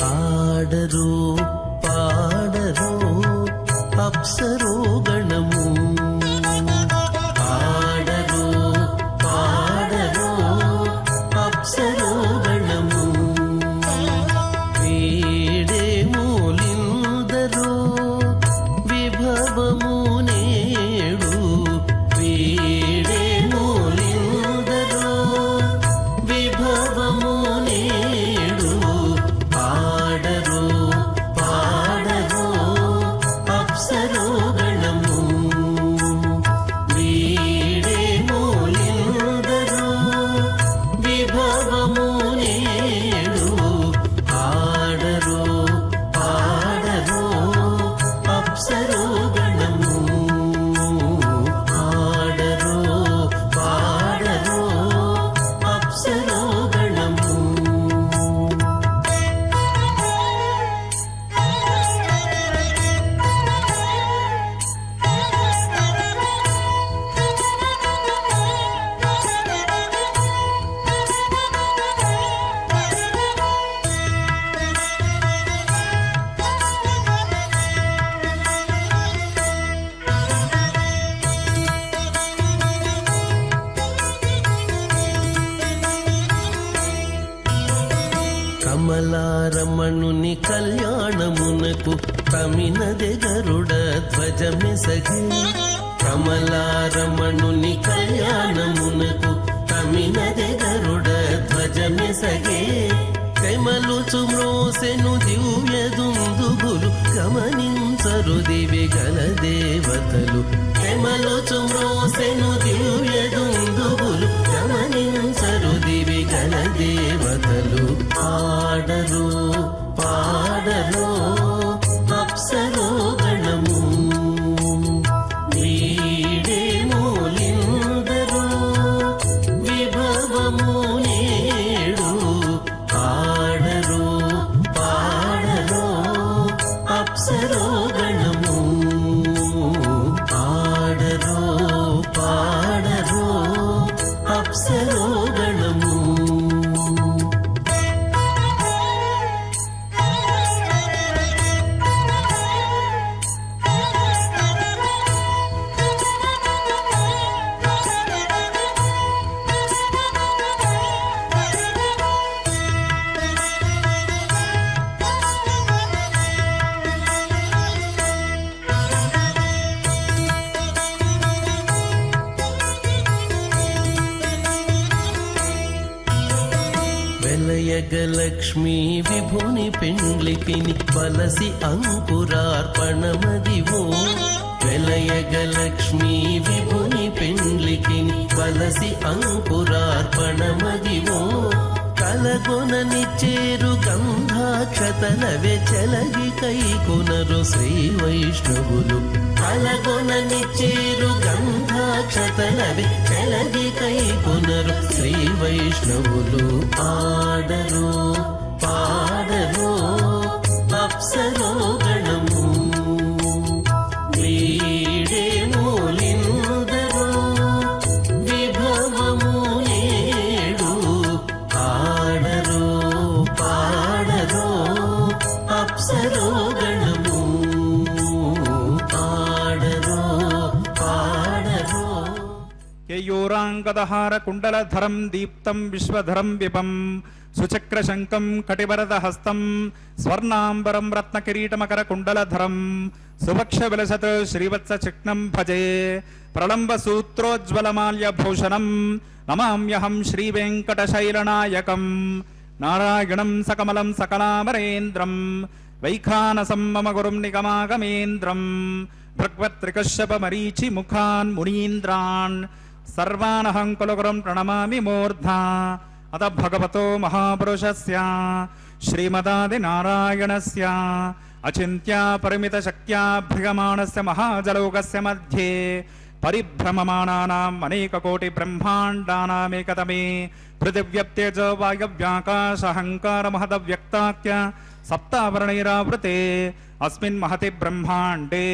[SPEAKER 4] పాడరు పాడరు అప్సరో గణము పాడరు పాడరు అప్సరో గణము వీడే మూలిందరు విభవము నేడు వీడే మూలిందరు విభవము నేడు పాడరు కమలారమణుని కళ్యాణమునకు తమినదె గరుడ ధ్వజమెసగే కమలారమణుని కళ్యాణమునకు తమినదె గరుడ ధ్వజమెసగే తెమలుచు మ్రోసెను దివ్య దుందుగులు గమనించరు దివి గల దేవతలు తెమలుచు మ్రోసెను దివ్య దుందుగులు గమనించరు దివి గల దేవతలు ఆడరు పాడరు అప్సరో గణము వీడే మూలిందరు విభవము నేడు ఆడరు పాడరు అప్సరో గణము ఆడరు పాడరు అప్సరో గణము వెలయగలక్ష్మీ విభుని పెండ్లికిని వలసి అంకురార్పణమదివో వెలయగలక్ష్మీ విభుని పెండ్లికిని వలసి అంకురార్పణమదివో కలగొనని చేరు గంధాక్షతలవే చెలగి కైకొనరు శ్రీ వైష్ణవులు కలగొనని చేరు గంధాక్షతలవే చెలగి కైకొనరు శ్రీ వైష్ణవులు ఆడరు పాడరు అప్సరో గణము వీడే మూలిందరు విభవము నేడు ఆడరు పాడరు అప్సరో గణము ఆడరు పాడరు
[SPEAKER 2] కేయూరాంగదహార కుండలధరం దీప్తం విశ్వధరం విపం సుచక్రశంకం కటివరదహస్తం స్వర్ణాంబరం రత్నకిరీటమకర కుండలధరం సుభక్ష విలసత్ శ్రీవత్స చిక్నం భజే ప్రళంబ సూత్రోజ్వలమాల్యభూషణం నమామ్యహం శ్రీవేంకటశైలనాయకం నారాయణం సకమలం సకలామరేంద్రం వైఖానసం మమ గురుం నిగమాగమేంద్రం భగవత్రికశ్యపమరీచి ముఖాన్ మునీంద్రాన్ సర్వానహం కులగురం ప్రణమామి మూర్ధా అత భగవతో మహాపురుషస్య శ్రీమదాది నారాయణస్య అచింత్య పరిమిత శక్త్యా భ్రగమాణస్య మహాజలౌకస్య మధ్యే పరిభ్రమమాణానాం అనేక కోటి బ్రహ్మాండానామేకతమే పృథివ్యప్తేజో వాయవ్యాకాశహంకార మహదవ్యక్తాఖ్య సప్తావరణైరావృతే అస్మిన్ మహతి బ్రహ్మాండే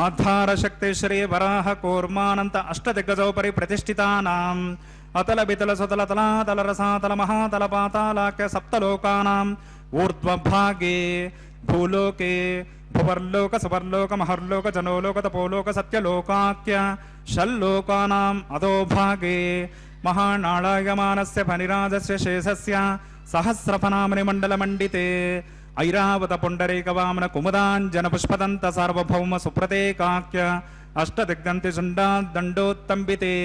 [SPEAKER 2] ఆధారశక్తి శ్రీ వరాహ కూర్మానంత అష్టదిగ్గజోపరి ప్రతిష్ఠితానాం అతల బితల సుతల తలాతల రసాతల మహాతల పాతాళాఖ్య సప్తలోకానాం ఊర్ధ్వభాగే భూలోకే భువర్లోక సువర్లోక మహర్లోక జనోలోక తపోలోక సత్యలోకాఖ్య షల్లోకానాం అధోభాగే మహానాళాయమానస్య ఫణిరాజస్య శేషస్య సహస్రఫనామని మండలమండితే ఐరావత పుండరీకవామన కుముదాంజన పుష్పదంత సార్వభౌమ సుప్రతేకాఖ్య అష్టదిగ్దంతి దండోత్తంబితే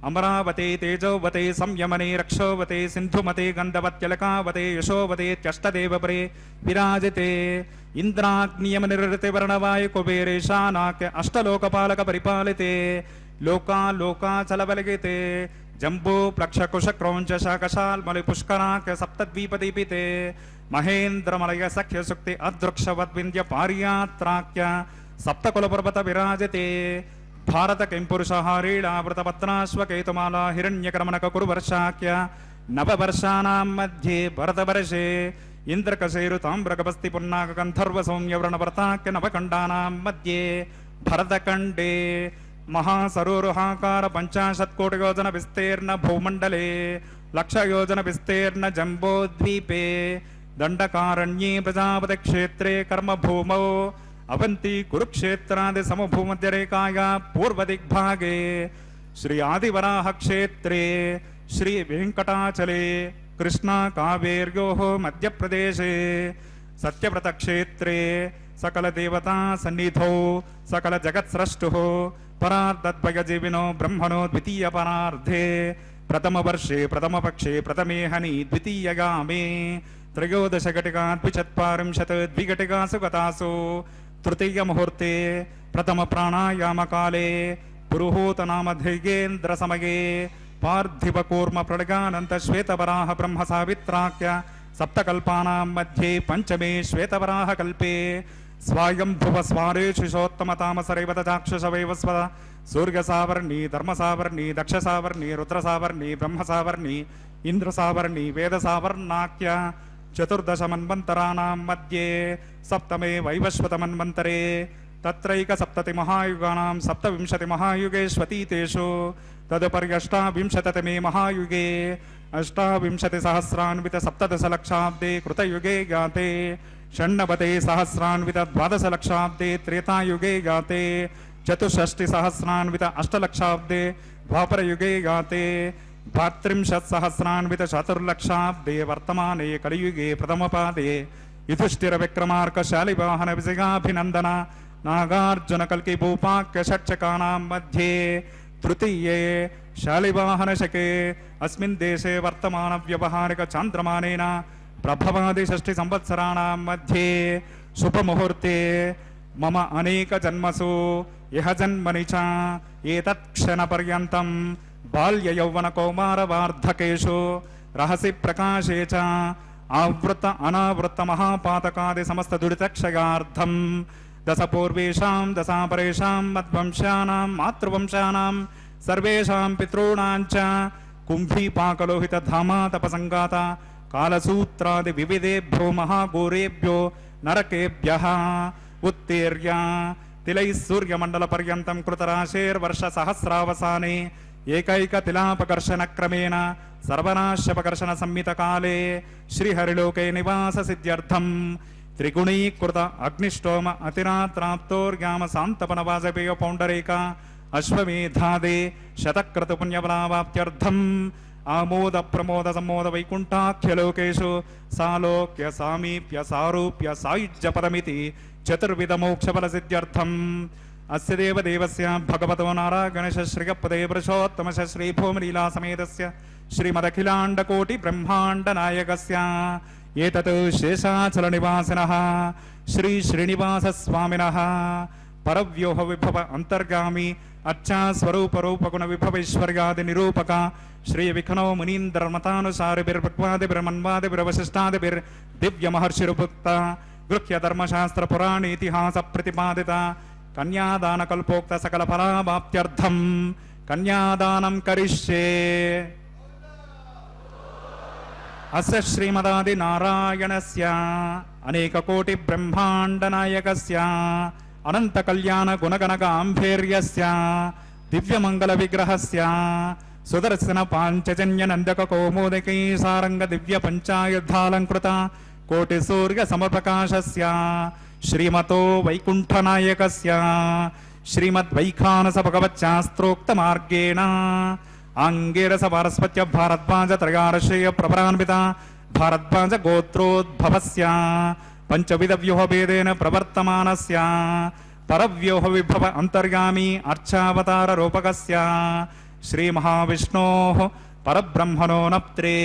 [SPEAKER 2] అమరావతే తేజోవతే సంయమనే రక్షోవతే సింధుమతే గంధవత్యలకావతే యశోవతేత్యష్టదేవపరే విరాజితే ఇంద్రాగ్నియమ నిరృతి వర్ణవాయు కుబేరేశానాఖ్య అష్టలోకపాలక పరిపాలితే లోకాలోకాచలబలిగితే జంబూ ప్లక్షకుశ క్రౌంచ శాకశాల్మలి పుష్కరాఖ్య సప్తద్వీపదీపితే మహేంద్రమలయ సఖ్య సుక్తి అదృక్షవద్వింద్య పార్యాత్రాఖ్య సప్తకులపర్వత విరాజితే భారత కింపురుషహారీళావృతపత్నాశ్వకేతుమాలా హిరణ్యకర్మణక కురువర్షాఖ్య నవవర్షానాం మధ్యే భరతవర్షే ఇంద్రకశేరు తామ్రకపస్తి పున్నాక గంధర్వ సౌమ్యవ్రణవర్తాఖ్య నవఖండానాం మధ్యే భరతఖండే మహాసరోరుహాకార 50 కోటి యోజన విస్తీర్ణ భూమండలే 1,00,000 యోజన విస్తీర్ణ జంబోద్వీపే దండకారణ్యే ప్రజాపతి క్షేత్రే కర్మభూమౌ అవంతి కురుక్షేత్రాది సమభూమధ్యరేఖాయా పూర్వదిగ్భాగే శ్రీ ఆదివరాహ క్షేత్రే శ్రీ వెంకటాచలే कृष्णा कावेर्योः मध्यप्रदेशे सत्यव्रतक्षेत्रे सकलदेवता सन्निधौ सकलजगत्स्रष्टुः परार्धद्वयजीविनो ब्रह्मणो द्वितीयपरार्धे प्रथमवर्षे प्रथमपक्षे प्रथमेहनि द्वितीयगामे त्रयोदशघटिका द्विचत्वारिंशत् द्विघटिकासु गतासु तृतीयमुहूर्ते प्रथमप्राणायामकाले पुरुहूतनामधिगेन्द्रसमये पार्थिवकूर्म प्रलगानन्तश्वेतवराह ब्रह्मसावित्राख्य सप्तकल्पानां मध्ये पञ्चमे श्वेतवराहकल्पे स्वायम्भुव स्वारेषुषोत्तमतामसरेवतचाक्षुषवैवस्व सूर्यसावर्णी धर्मसावर्णी दक्षसावर्णी रुद्रसावर्णी ब्रह्मसावर्णी इंद्रसावर्णी वेदसावर्णाख्य चतुर्दश मन्वन्तराणां मध्ये सप्तमे वैवस्वतमन्वन्तरे तत्रैक सप्तति महायुगानां सप्तविंशति महायुगेष्वतीतेषु तदुपरि अष्टाविंशतितमे महायुगे अष्टाविंशतिसहस्रान्वित सप्तदशलक्षाब्दे कृतयुगे गाते षण्णवते सहस्रान्वित द्वादशलक्षाब्दे त्रेतायुगे गाते चतुष्षष्टिसहस्रान्वित अष्टलक्षाब्दे द्वापरयुगे गाते द्वात्रिंशत्सहस्रान्वित चतुर्लक्षाब्दे वर्तमाने कलियुगे प्रथमपादे युधिष्ठिरविक्रमार्क शालिवाहन विजयाभिनन्दन नागार्जुन कल्कि भूपाक्य षट्चकानां मध्ये तृतीये शालिवाहनशके अस्मिन् देशे वर्तमान व्यवहारिक चान्द्रमानेन प्रभवादि षष्टि संवत्सराणां मध्ये शुभमुहूर्ते मम अनेक जन्मसु यह जन्मनि च एतत् क्षणपर्यन्तं बाल्य यौवन कौमार वार्धकेषु रहसि प्रकाशे च आवृत अनावृत महापातकादि समस्त दुरितक्षयार्थं दश पूर्वेषां दशापरेषां मद्वंशानां मातृवंशानां सर्वेषां पितॄणां च कुम्भीपाकलोहित धामा तपसंगाता कालसूत्रादि विविधेभ्यो महाघोरेभ्यो नरकेभ्यः उत्तीर्य तिलैः सूर्यमण्डलपर्यन्तं कृतराशेर्वर्षसहस्रावसाने एकैकतिलापकर्षणक्रमेण सर्वनाश्यपकर्षणसंहितकाले श्रीहरिलोके निवाससिद्ध्यर्थं त्रिगुणीकृत अग्निष्टोम अतिरात्राप्तोर्गाम शान्तपनवाजपेय पौण्डरीक अश्वमेधादे शतक्रतुपुण्यफलावाप्त्यर्थम् आमोद प्रमोद सम्मोद वैकुण्ठाख्यलोकेषु सालोक्य सामीप्य सारूप्य सायुज्य पदमिति चतुर्विध मोक्षफलसिद्ध्यर्थम् अस्य देवदेवस्य भगवतो नारायणस्य श्रीगपदे पुरुषोत्तमस्य श्रीभूमलीला समेतस्य श्रीमदखिलाण्डकोटि ब्रह्माण्ड नायकस्य एतत् शेषाचलनिवासिनः श्री श्रीनिवास स्वामिनः परव्योह विभव अंतर्गामी अर्चा स्वरूप रूप गुण विभवैश्वर्यादि निरूपक श्री विखनो मुनीन्द्रमतानुसारिभिर्भक्वादिभिर्मन्वादिभिर्वशिष्टादिभिर् दिव्य महर्षिरुपुक्त गृह्य धर्मशास्त्र पुराण इतिहास प्रतिपादित कन्यादान कल्पोक्त सकल फलावाप्त्यर्थं कन्यादानं करिष्ये। अस्य श्रीमदादि नारायणस्य अनेक कोटि ब्रह्माण्ड नायकस्य अनंत कल्याण गुणगण गांभीर्यस्य दिव्य मंगल विग्रहस्य सुदर्शन पांचजन्य नंदक कौमोदकी सारंग दिव्य पंचायुधालंकृत कोटि सूर्य समप्रकाशस्य श्रीमतो वैकुंठ नायकस्य श्रीमद्वैखानस भगवच्चास्त्रोक्त मार्गेण आंगेरस पारस्पत्य भारद्वाज त्रयार्षेय प्रभरान्वित भारद्वाज गोत्रोद्भवस्य पंचविध व्यूह भेदेन प्रवर्तमानस्य परव्यूह विभव अंतर्गामी अर्चावतार रूपकस्य श्री महाविष्णोः परब्रह्मणो नप्त्रे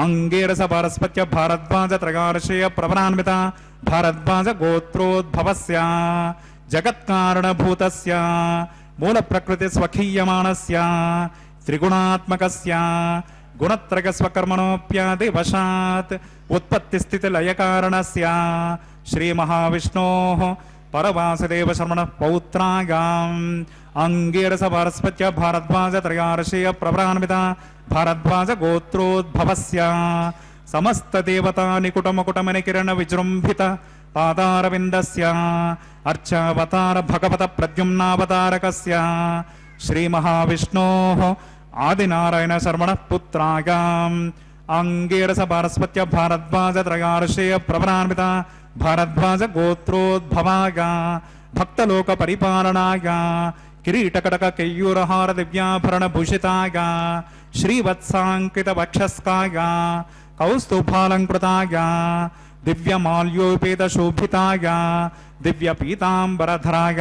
[SPEAKER 2] अंगेरस पारस्पत्य भारद्वाज त्रयार्षेय प्रभरान्वित भारद्वाज गोत्रोद्भवस्य जगत्कारणभूतस्य मूल प्रकृति स्वखीयमानस्य त्रिगुणात्मकस्य गुणत्रय स्वकर्मणोप्यादि वशात् उत्पत्ति स्थिति लय कारणस्य श्री महाविष्णोः परवासुदेव शर्मण पौत्रागाम् अंगेरस पारस्पत्य भारद्वाज त्रयार्षेय प्रभरान्वित भारद्वाज गोत्रोद्भवस्य समस्त देवता निकुट मुकुटमणि किरण विजृंभित पादारविन्दस्य अर्चावतार भगवत प्रद्युम्नावतारकस्य श्री महाविष्णोः आदिनारायण शर्मण पुत्रागाम् अंगेरस पारस्पत्य भारद्वाज त्रयार्षेय प्रभरान्वित भारद्वाज गोत्रोद्भवागा भक्तलोक परिपालनागा किरीटकटक केयूरहार दिव्याभरण भूषितागा श्रीवत्साङ्कितवक्षस्काय कौस्तुभालङ्कृताय दिव्यमाल्योपेतशोभिताय दिव्यपीताम्बरधराय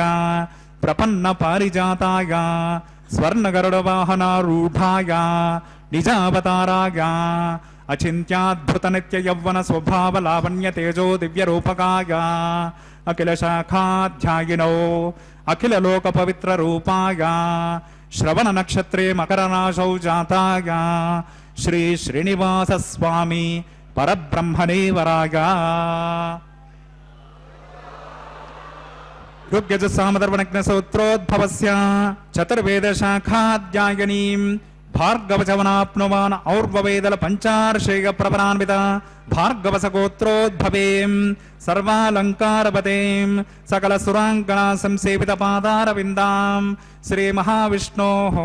[SPEAKER 2] प्रपन्नपारिजाताय स्वर्णगरुडवाहनारूढाय निजावताराय अचिन्त्याद्भुतनित्ययौवनस्वभावलावण्यतेजो दिव्यरूपकाय अखिलशाखाध्यायिनो अखिललोकपवित्ररूपाय श्रवणनक्षत्रे मकरराशौ जाताय श्री श्रीनिवासस्वामी परब्रह्मणे वराय ऋग्यजुस्सामदर्वणज्ञसूत्रोद्भवस्य चतुर्वेदशाखाध्यायनीं भार्गवचवनाप्नुवान् और्ववेदल पञ्चार्षेय प्रवरान्वित भार्गवसगोत्रोद्भवें सर्वालङ्कारवतीं सकलसुराङ्गना संसेवितपादारविन्दां श्रीमहाविष्णोः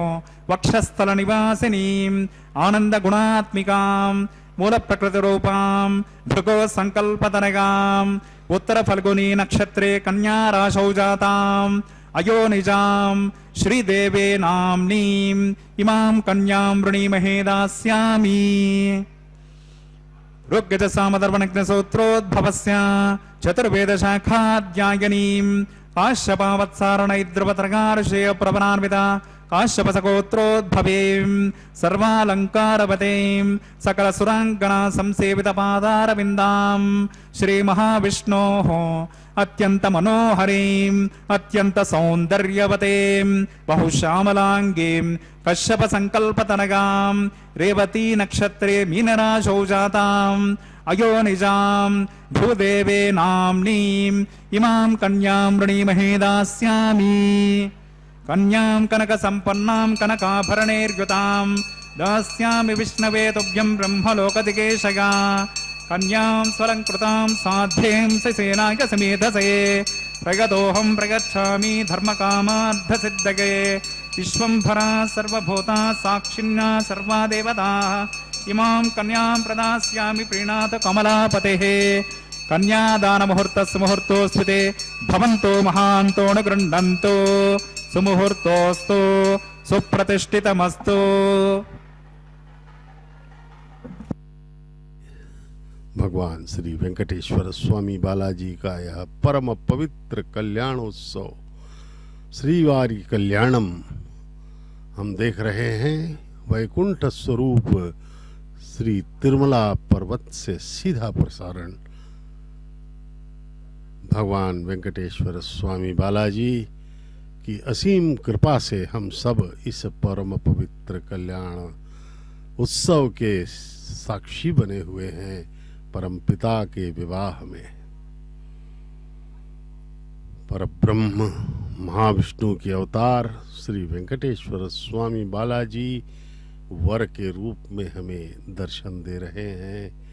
[SPEAKER 2] वक्षस्थलनिवासिनीम् आनन्दगुणात्मिकां मूलप्रकृतिरूपां भृगो सङ्कल्पतनगाम् उत्तरफल्गुनी नक्षत्रे कन्या राशौ जाताम् अयोनिजां श्रीदेवे नाम्नीम् इमां कन्यां वृणीमहे दास्यामि। ऋग्यजुस्सामदर्वणज्ञसूत्रोद्भवस्य चतुर्वेदशाखाध्यायनीं काश्यपावत्सारणैद्रवत्रगार्षेय प्रवरान्वित काश्यपसगोत्रोद्भवें सर्वालङ्कारवतीं सकलसुराङ्गना संसेवितपादारविन्दां श्रीमहाविष्णोः अत्यन्तमनोहरीं अत्यन्तसौन्दर्यवतीं बहुश्यामलाङ्गीं कश्यपसङ्कल्पतनगां रेवती नक्षत्रे मीनराशौ जाताम् अयोनिजां भूदेवे नाम्नीम् इमां कन्यां वृणीमहे दास्यामि। कन्यां कनकसम्पन्नां कनकाभरणैर्युतां दास्यामि विष्णवे तुभ्यं ब्रह्मलोकदिकेशया। कन्यां स्वलङ्कृतां साध्यें सेनाय समेधसे प्रगतोऽहं प्रगच्छामि धर्मकामार्थसिद्धये। विश्वम्भरा सर्वभूता साक्षिण्या सर्वा देवताः इमां कन्यां प्रदास्यामि प्रीणात कमलापतेः। कन्यादानमुहूर्तस्य मुहूर्तोऽस्मिते भवन्तो महान्तो न गृह्णन्तु सुमुहूर्तोऽस्तु सुप्रतिष्ठितमस्तु।
[SPEAKER 3] भगवान श्री वेंकटेश्वर स्वामी बालाजी का यह परम पवित्र कल्याणोत्सव श्रीवारी कल्याणम हम देख रहे हैं। वैकुंठ स्वरूप श्री तिरुमला पर्वत से सीधा प्रसारण भगवान वेंकटेश्वर स्वामी बालाजी की असीम कृपा से हम सब इस परम पवित्र कल्याण उत्सव के साक्षी बने हुए हैं। परमपिता के विवाह में परब्रह्म महाविष्णु के अवतार श्री वेंकटेश्वर स्वामी बालाजी वर के रूप में हमें दर्शन दे रहे हैं।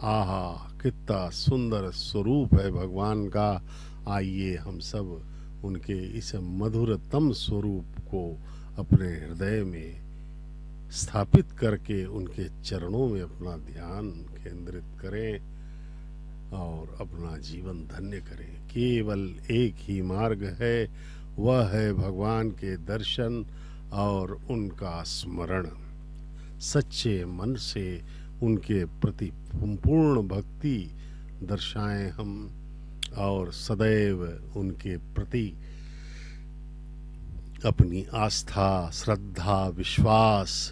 [SPEAKER 3] आहा, कितना सुंदर स्वरूप है भगवान का। आइए हम सब उनके इस मधुरतम स्वरूप को अपने हृदय में स्थापित करके उनके चरणों में अपना ध्यान केंद्रित करें और अपना जीवन धन्य करें। केवल एक ही मार्ग है, वह है भगवान के दर्शन और उनका स्मरण। सच्चे मन से उनके प्रति पूर्ण भक्ति दर्शाएं हम और सदैव उनके प्रति अपनी आस्था, श्रद्धा, विश्वास,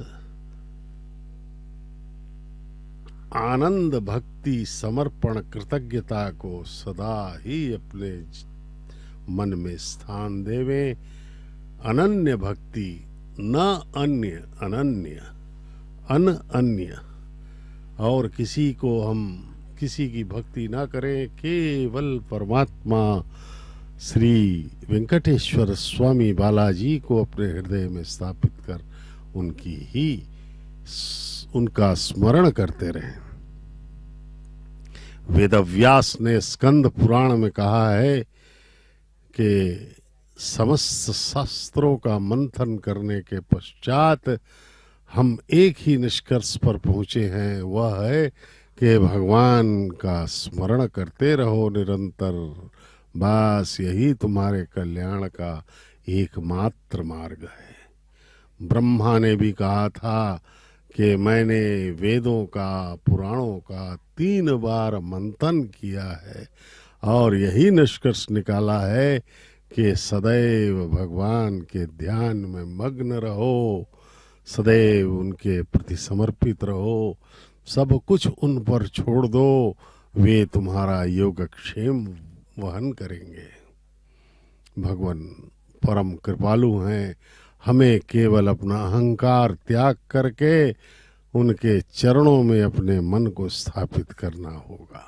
[SPEAKER 3] आनंद, भक्ति, समर्पण, कृतज्ञता को सदा ही अपने मन में स्थान देवें। अनन्य भक्ति, न अन्य, अनन्य, अनन्य, और किसी को हम किसी की भक्ति ना करें। केवल परमात्मा श्री वेंकटेश्वर स्वामी बालाजी को अपने हृदय में स्थापित कर उनका स्मरण करते रहें। वेदव्यास ने स्कंद पुराण में कहा है कि समस्त शास्त्रों का मंथन करने के पश्चात हम एक ही निष्कर्ष पर पहुंचे हैं, वह है कि भगवान का स्मरण करते रहो निरंतर। बस यही तुम्हारे कल्याण का एकमात्र मार्ग है। ब्रह्मा ने भी कहा था कि मैंने वेदों का पुराणों का 3 बार मंथन किया है और यही निष्कर्ष निकाला है कि सदैव भगवान के ध्यान में मग्न रहो, सदैव उनके प्रति समर्पित रहो, सब कुछ उन पर छोड़ दो, वे तुम्हारा योगक्षेम वहन करेंगे। भगवान परम कृपालु हैं, हमें केवल अपना अहंकार त्याग करके उनके चरणों में अपने मन को स्थापित करना होगा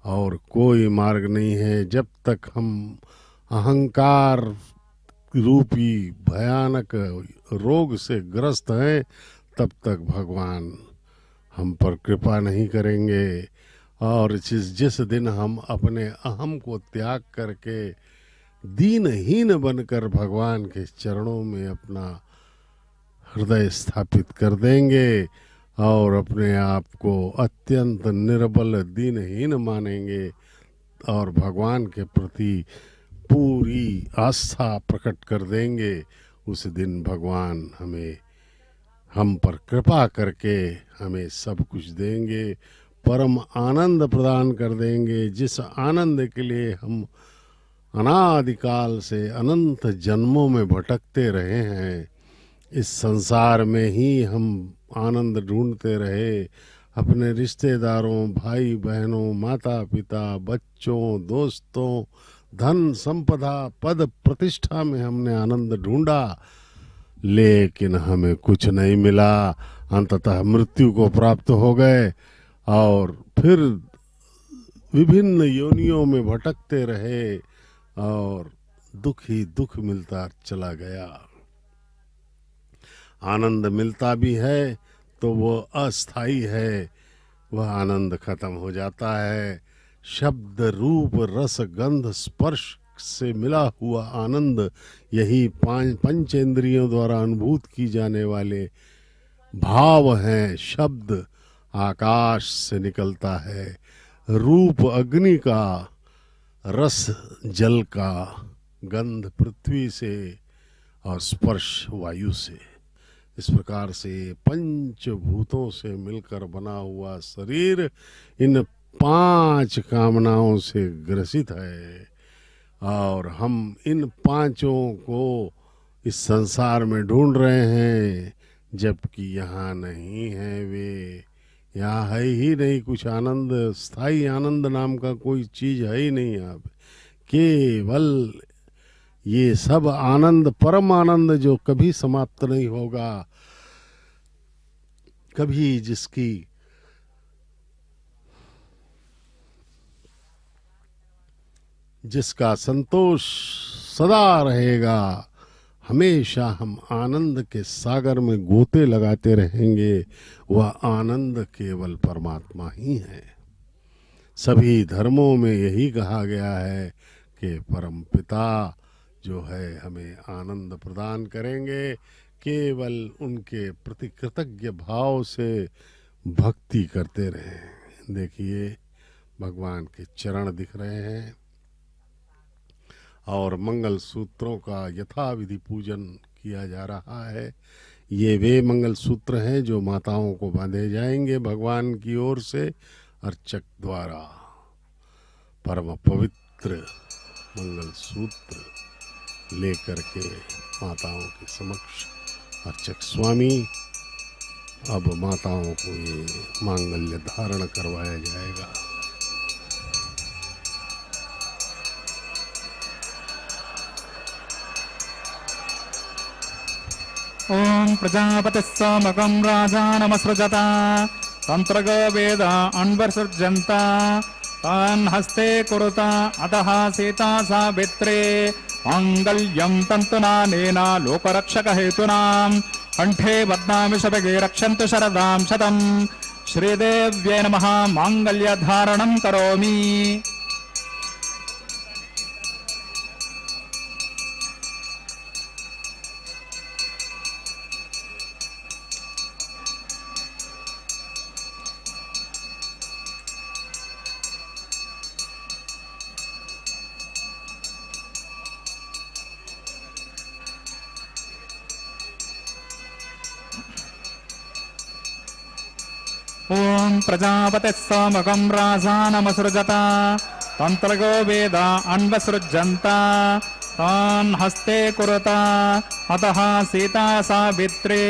[SPEAKER 3] और कोई मार्ग नहीं है। जब तक हम अहंकार रूपी भयानक रोग से ग्रस्त हैं तब तक भगवान हम पर कृपा नहीं करेंगे। और जिस दिन हम अपने अहम को त्याग करके दीनहीन बनकर भगवान के चरणों में अपना हृदय स्थापित कर देंगे और अपने आप को अत्यंत निर्बल दीनहीन मानेंगे और भगवान के प्रति पूरी आस्था प्रकट कर देंगे, उस दिन भगवान हम पर कृपा करके हमें सब कुछ देंगे, परम आनंद प्रदान कर देंगे। जिस आनंद के लिए हम अनादिकाल से अनंत जन्मों में भटकते रहे हैं, इस संसार में ही हम आनंद ढूंढते रहे, अपने रिश्तेदारों, भाई बहनों, माता पिता, बच्चों, दोस्तों, धन संपदा, पद प्रतिष्ठा में हमने आनंद ढूंढा, लेकिन हमें कुछ नहीं मिला। अंततः मृत्यु को प्राप्त हो गए और फिर विभिन्न योनियों में भटकते रहे और दुख ही दुख मिलता चला गया। आनंद मिलता भी है तो वो अस्थाई है, वह आनंद खत्म हो जाता है। शब्द रूप रस गंध स्पर्श से मिला हुआ आनंद, यही पंचेंद्रियों द्वारा अनुभूत की जाने वाले भाव हैं। शब्द आकाश से निकलता है, रूप अग्नि का, रस जल का, गंध पृथ्वी से और स्पर्श वायु से। इस प्रकार से पंचभूतों से मिलकर बना हुआ शरीर इन 5 कामनाओं से ग्रसित है और हम इन 5 को इस संसार में ढूंढ रहे हैं, जबकि यहाँ नहीं है वे, यहाँ है ही नहीं कुछ आनंद। स्थायी आनंद नाम का कोई चीज है ही नहीं यहाँ पे। केवल ये सब आनंद, परम आनंद जो कभी समाप्त नहीं होगा, कभी जिसका संतोष सदा रहेगा, हमेशा हम आनंद के सागर में गोते लगाते रहेंगे, वह आनंद केवल परमात्मा ही है। सभी धर्मों में यही कहा गया है कि परम पिता जो है हमें आनंद प्रदान करेंगे, केवल उनके प्रति कृतज्ञ भाव से भक्ति करते रहें। देखिए भगवान के चरण दिख रहे हैं और मंगल सूत्रों का यथाविधि पूजन किया जा रहा है। ये वे मंगल सूत्र हैं जो माताओं को बांधे जाएंगे भगवान की ओर से अर्चक द्वारा। परम पवित्र मंगल सूत्र लेकर के माताओं के समक्ष अर्चक स्वामी अब माताओं को ये मांगल्य धारण करवाया जाएगा।
[SPEAKER 2] ओम प्रजापतिः सोमकं राजानमसृजता तंत्रगो वेद अन्वसृजन्ता तान् हस्ते कुरुता अतः सीता सावित्रे मांगल्यं तन्तुनानेन लोकरक्षकहेतूनां कंठे बध्नामि शतगे रक्षन्तु शरदां शतम्। श्रीदेव्यै नमः। मांगल्यधारणं करोमि। ఓం ప్రజాపతి సోమకం రాజానమసృజత తంత్రగో వేద అన్వసృజంత తాన్ హస్తే కురుత అతః సీతా సావిత్రే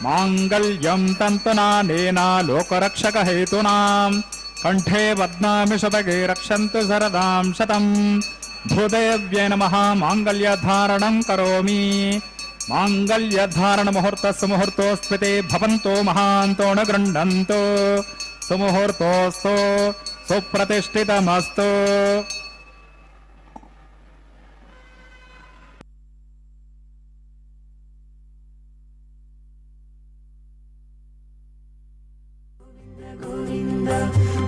[SPEAKER 2] మాంగళ్యం తంతునానేన లోకరక్షక హేతునాం కంఠే బధ్నామి శతగే రక్షంతు శరదాం శతం భూదేవ్యై నమః మాంగళ్యధారణం కరోమి మాంగళ్యధారణ ముహూర్తస్సు ముహూర్తోస్మితే భవంతో మహాంతో న గృహ్ణంతు సుముహూర్తోస్తు సుప్రతిష్ఠితమస్తు.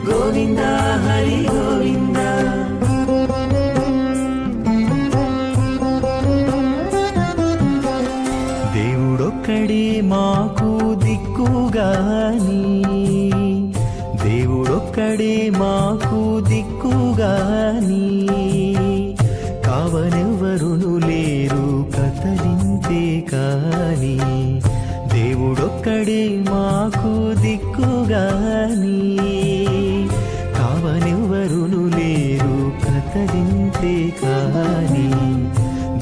[SPEAKER 4] గోవింద హరి గోవింద దేవుడొక్కడే మాకు దిక్కుగాని దేవుడొక్కడే మాకు దిక్కుగాని కావనెవ్వరును లేరు కథలింతే కాని దేవుడొక్కడే మాకు దిక్కుగాని కావనెవ్వరును లేరు కథలింతే కాని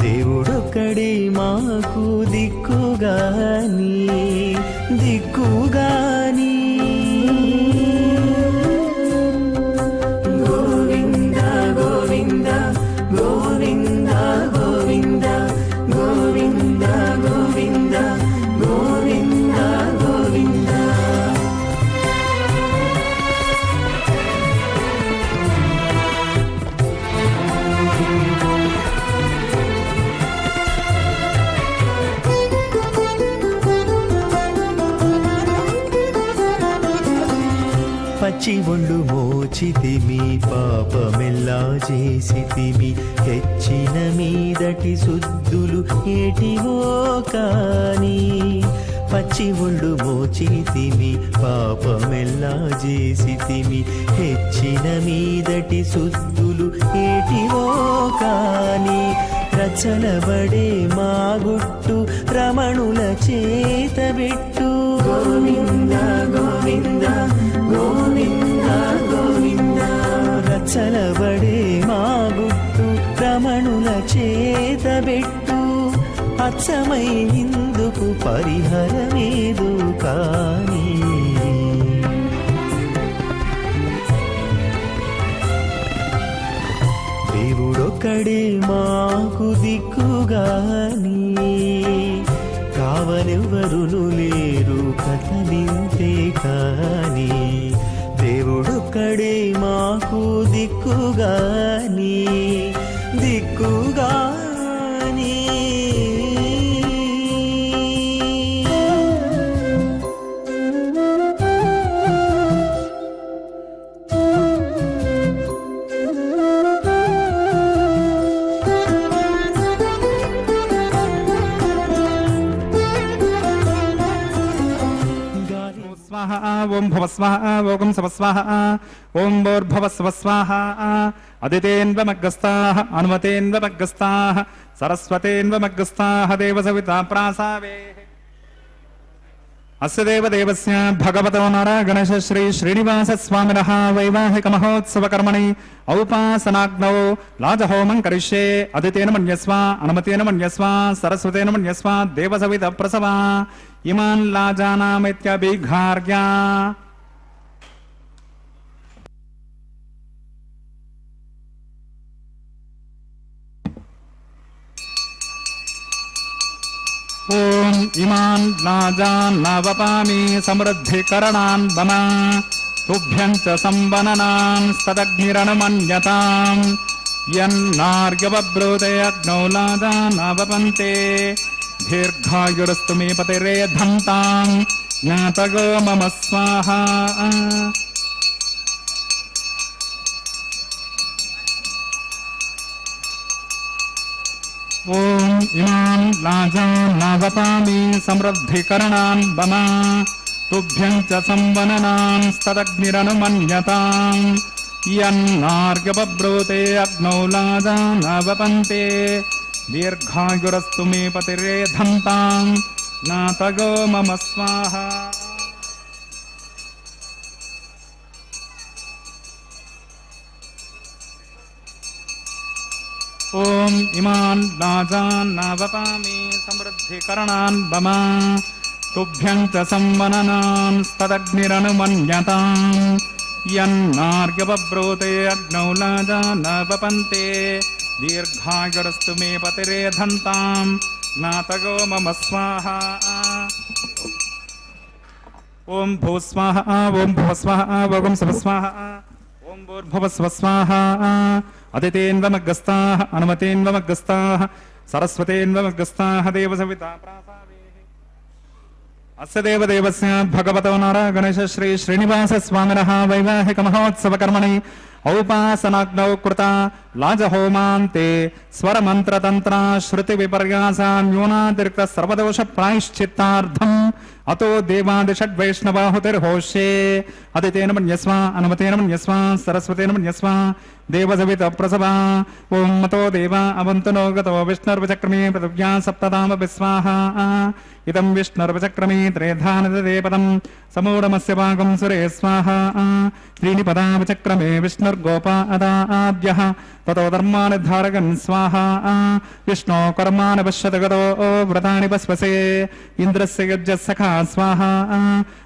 [SPEAKER 4] దేవుడొక్కడే మాకు దిక్కుగాని దిక్కుగాని. గోవింద గోవింద గోవింద గోవింద గోవింద గోవింద గోవింద గోవింద. పచ్చి ఒళ్ళు మోచితిమి పాపమెల్లా చేసితిమి తెచ్చిన మీదటి శుద్ధులు ఏటివో కాని పచ్చి ఒళ్ళు మోచితిమి పాపమెల్లా చేసితిమి తెచ్చిన మీదటి శుద్ధులు ఏటివో కాని రచనబడే మా గుట్టు రమణుల చేతబెట్టు. గోవింద గోవింద గోవింద గోవింద. రచనబడే మా గుట్టు రమణుల చేతబెట్టు అచ్చమై ఇందుకు పరిహరమేదు కాని దేవుడొక్కడే మాకు దిక్కుగాని కావనెవ్వరును లేరు కథలింతే కాని దేవుడొక్కడే మాకు దిక్కుగాని దిక్కుగాని.
[SPEAKER 2] ఓం భవస్వాహ ఓం సవస్వాహ ఓం భోర్భవస్వస్వాహ అదితేన్వమగ్గస్తాః అనుమతేన్వమగ్గస్తాః సరస్వతేన్వమగ్గస్తాః దేవసవితా ప్రాసావే. అస్య దేవదేవస్య భగవతో నరగణేశ శ్రీ శ్రీనివాస స్వామినః వైవాహిక మహోత్సవ కర్మణి ఔపాసనాగ్నౌ లాజహోమం కరిష్యే అదితేన మన్యస్వ అనుమతేన మన్యస్వ సరస్వతేన మన్యస్వ దేవసవిత ప్రసవ ఇమాన్ లాజానామిత్యభిఘార్య. ఓం ఇమాన్ లాజాన్నవపామి సమృద్ధికరణాన్ మమ తుభ్యం చ సంవననాన్ సదగ్నిరణమన్యతాం యన్నార్యవబ్రూతే అగ్నౌ లాజాన్నవపంతే దీర్ఘాయురస్తు మే పతిరేధంతాం జ్ఞాతగో మమ స్వాహా. ఓం ఇమాన్ లాజాన్నవపామి సమృద్ధికరణాన్ మమ తుభ్యం చ సంవననాన్ స్తదగ్నిరనుమన్యతాం యన్నార్యవబ్రూతే అగ్నౌ లాజాన్నవపంతే దీర్ఘాయురస్తు మే పతిరేధంతాం జ్ఞాతగో మమ స్వాహా. ఓం ఇమాన్ నాజాన్నవపామి సమృద్ధికరణాన్ మమ తుభ్యం చ సంవననాన్ స్తదగ్నిరనుమన్యతాం యన్నార్యవబ్రూతే అగ్నౌ లాజాన్నవపంతే దీర్ఘాయురస్తు మే పతిరేధంతాం నాతగో మమ స్వాహా ఓం భూస్వాహ ఓం భువస్వాహ ఓం శుభస్వాహ ఓం భూర్భువస్వస్వాహ అదితేన్వమగ్గస్తాః అనుమతేన్వమగ్గస్తాః సరస్వతేన్వమగ్గస్తాః దేవసవితా ప్రాసావేః అస్య దేవదేవస్య భగవతో నారాయణేశ శ్రీ శ్రీనివాస స్వామినః వైవాహిక మహోత్సవ కర్మణి ఔపాసనాగ్నౌ కృత లాజహోమాంతే స్వరమంత్రతంత్ర శృతి విపర్యాసా న్యూనాతిరిక్త సర్వదోష ప్రాయశ్చిత్తార్థం అతో దేవాదిషడ్వైష్ణవాహుతిర్హోష్యే అదితేన మన్యస్వ అనుమతేన మన్యస్వ సరస్వతేన మన్యస్వ దేవసవిత ప్రసవ ఓం మతో దేవ అవంతనో గతో విష్ణుర్వచక్రమే పృథివ్యా సప్తధామ విస్వాహ ఇదం విష్ణుర్వచక్రమే త్రేధానదే పదం సమూఢమస్య భాగం సురే స్వాహ త్రీణి పదావచక్రమే విష్ణుర్గోపా అదాభ్యః తతో ధర్మాని ధారగన్ స్వాహ విష్ణో కర్మాణి పశ్యతి గతో వ్రతాని పస్వసే ఇంద్రస్య యజ్ఞ సఖా స్వాహ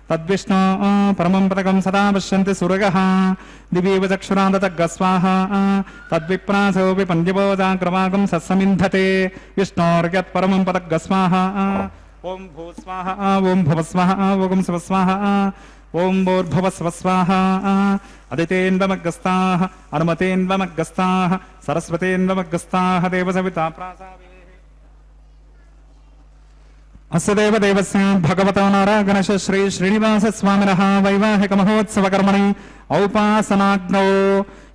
[SPEAKER 2] తద్విష్ణో పరమం పదకం సదా పశ్యంతి సురగః దివీవ చక్షురాంతతగ్గ స్వాహ తద్విప్రాసో విపంద్యబోధాగ్రవాగం సత్సమింధతే విష్ణోర్యత్ పరమం పదగ్గ స్వాహ ఓం భూస్వాహ ఓం భువస్వాహ ఓం శుభస్వాహ ఓం భూర్భువస్వస్వాహ అదితేన్వమగ్గస్తాః అనుమతేన్వమగ్గస్తాః సరస్వతేన్వమగ్గస్తాః దేవసవితా ప్రాసావేః అస్య దేవదేవస్య భగవతో నారాయణేశ శ్రీ శ్రీనివాస స్వామినః వైవాహిక మహోత్సవ కర్మణి ఔపాసనాగ్నౌ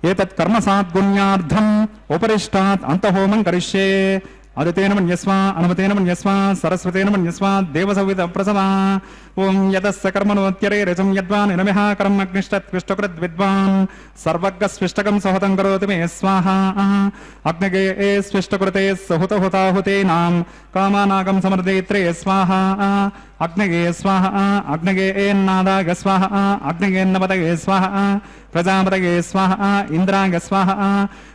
[SPEAKER 2] ఏతత్ కర్మ సాద్గుణ్యార్థం ఉపరిష్టాత్ అంతఃహోమం కరిష్యే అదితేన మన్యస్వ అనుమతేన మన్యస్వ సరస్వతేన మన్యస్వ దేవసవిత ప్రసవ ఓం యతస్య కర్మణోత్యరే రజం యద్వాన్ ఇనమిహ కర్మగ్నిష్టత్విష్టకృద్ విద్వాన్ సర్వజ్ఞ స్విష్టకం సహతం కరోతి మే స్వాహ అగ్నగే స్విష్టకృతే సహుతహుతాహుతేనాం కామానాగం సమర్దయిత్రే స్వాహ అగ్నగే స్వాహ అగ్నగేన్నాదాగ స్వాహ అగ్నగేన్నపతగే స్వాహ ప్రజాపతగే స్వాహ ఇంద్రాగ స్వాహ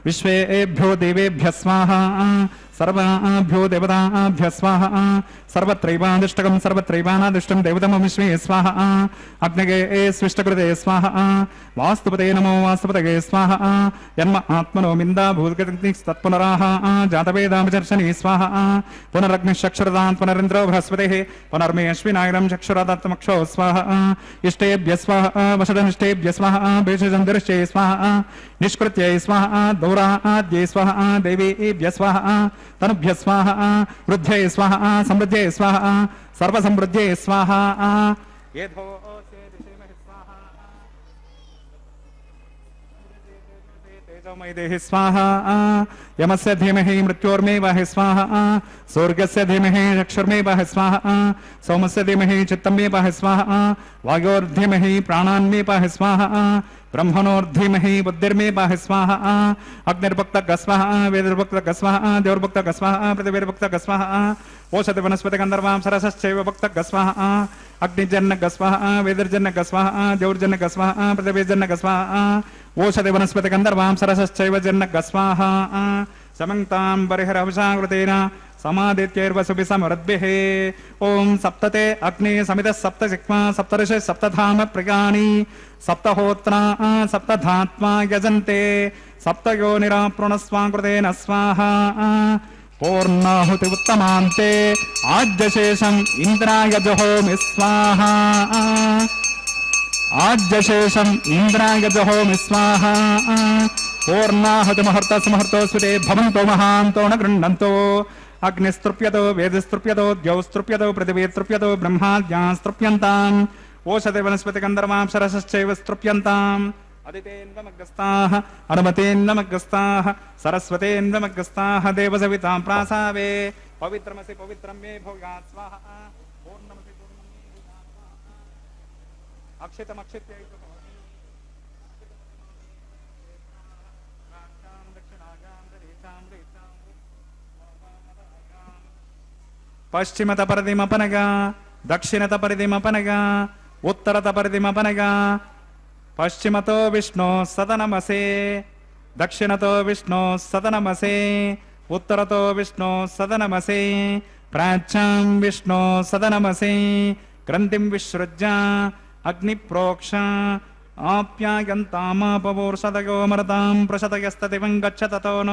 [SPEAKER 2] విశ్వేభ్యో దేవేభ్య స్వాహ సర్వాభ్యో దేవతాభ్య స్వాహ సర్వత్రైవాదిష్టకం సర్వత్రైవానాదిష్టం దేవతమం విశ్వే స్వాహ అగ్నగే స్విష్టకృతే స్వాహ వాస్తుపతే నమో వాస్తుపతగే స్వాహ యన్మ ఆత్మనో మిందా భూతగతిస్తత్పునరాహ జాతవేదాభిచర్షణీ స్వాహ పునరగ్నిశ్చక్షురదాన్ పునరింద్రో బృహస్పతిః పునర్మేష్వినాయనం చక్షురదత్తమక్షో స్వాహ ఇష్టేభ్య స్వాహ వషదనిష్టేభ్య స్వాహ భేషజందరిష్టే స్వాహ నిష్కృత్యై స్వాహ దౌరాద్యై స్వాహ దేవీభ్య స్వాహ తనుభ్య స్వాహ వృద్ధ్యై స్వాహ సమృద్ధ్యై స్వాహ సర్వసమృద్ధ్యై స్వాహ దేహి స్వాహ యమస్య ధీమహి మృత్యోర్మే వహి స్వాహ సూర్యస్య ధీమహి చక్షుర్మే వహి స్వాహ సోమస్య ధీమహి చిత్తమే వహి స్వాహ వాయోర్ధీమహి ప్రాణాన్మే వహి స్వాహ బ్రహ్మణోర్ధీమహి బుద్ధిర్మే వహి స్వాహ అగ్నిర్భక్త స్వాహ వేదిర్భక్త స్వాహ దేవర్భక్త స్వాహ పృథివీర్భక్త స్వాహ ఓషధి వనస్పతి గంధర్వాం సరసశ్చైవ భక్త స్వాహ అగ్నిజన్న స్వాహ వేదిర్జన్న స్వాహ దేవర్జన్న స్వాహ పృథివీర్జన్న స్వాహ ఓషధి వనస్పతి గంధర్వాం సరసశ్చైవ జన్న స్వాహ సమంతాం బరిహరవశాకృతేన సమాదిత్యైర్వసుభి సమరద్భిః ఓం సప్తతే అగ్ని సమిత సప్త సిక్మా సప్తర్షి సప్తధామ ప్రియాణి సప్తహోత్రా సప్తధాత్మా యజంతే సప్తయోనిరాప్రుణస్వాకృతేన స్వాహ పూర్ణాహుతి ఉత్తమాంతే ఆజ్యశేషం ఇంద్రాయ జహోమి స్వాహ ఆజ్యశేషం ఇంద్రాయ జహోమి స్వాహ పూర్ణాహుతి ముహూర్త సుముహూర్తో స్ఫుటే భవంతో మహాంతో న గృహ్ణంతో అగ్నిస్తృప్యతో వేదిస్తృప్యతో ద్యౌస్తృప్యతో పృథివీస్తృప్యతో బ్రహ్మాద్యాస్తృప్యంతాం ఓషధి వనస్పతి గంధర్వాం సరసశ్చైవ స్తృప్యంతాం అదితేన్వమగ్గస్తాః అనుమతేన్వమగ్గస్తాః సరస్వతేన్వమగ్గస్తాః దేవసవితాం ప్రాసావే పవిత్రమసి పవిత్రం మే భూయాత్ స్వాహ పూర్ణమసి పూర్ణం మే భూయాత్ స్వాహ అక్షితమక్షిత్యై పశ్చిమత పరిధిమపనగా దక్షిణత పరిధిమపనగా ఉత్తరత పరిధిమపనగా పశ్చిమతో విష్ణు సదనమసే దక్షిణతో విష్ణు సదనమసే उत्तरतो विष्णो सदनमसे प्राच्यां विष्णो सदनमसे ग्रन्थिं विसृज्य अग्निप्रोक्ष आप्यायन्तामापवोर्षदयो मरतां प्रशतयस्तदिवं गच्छ ततो न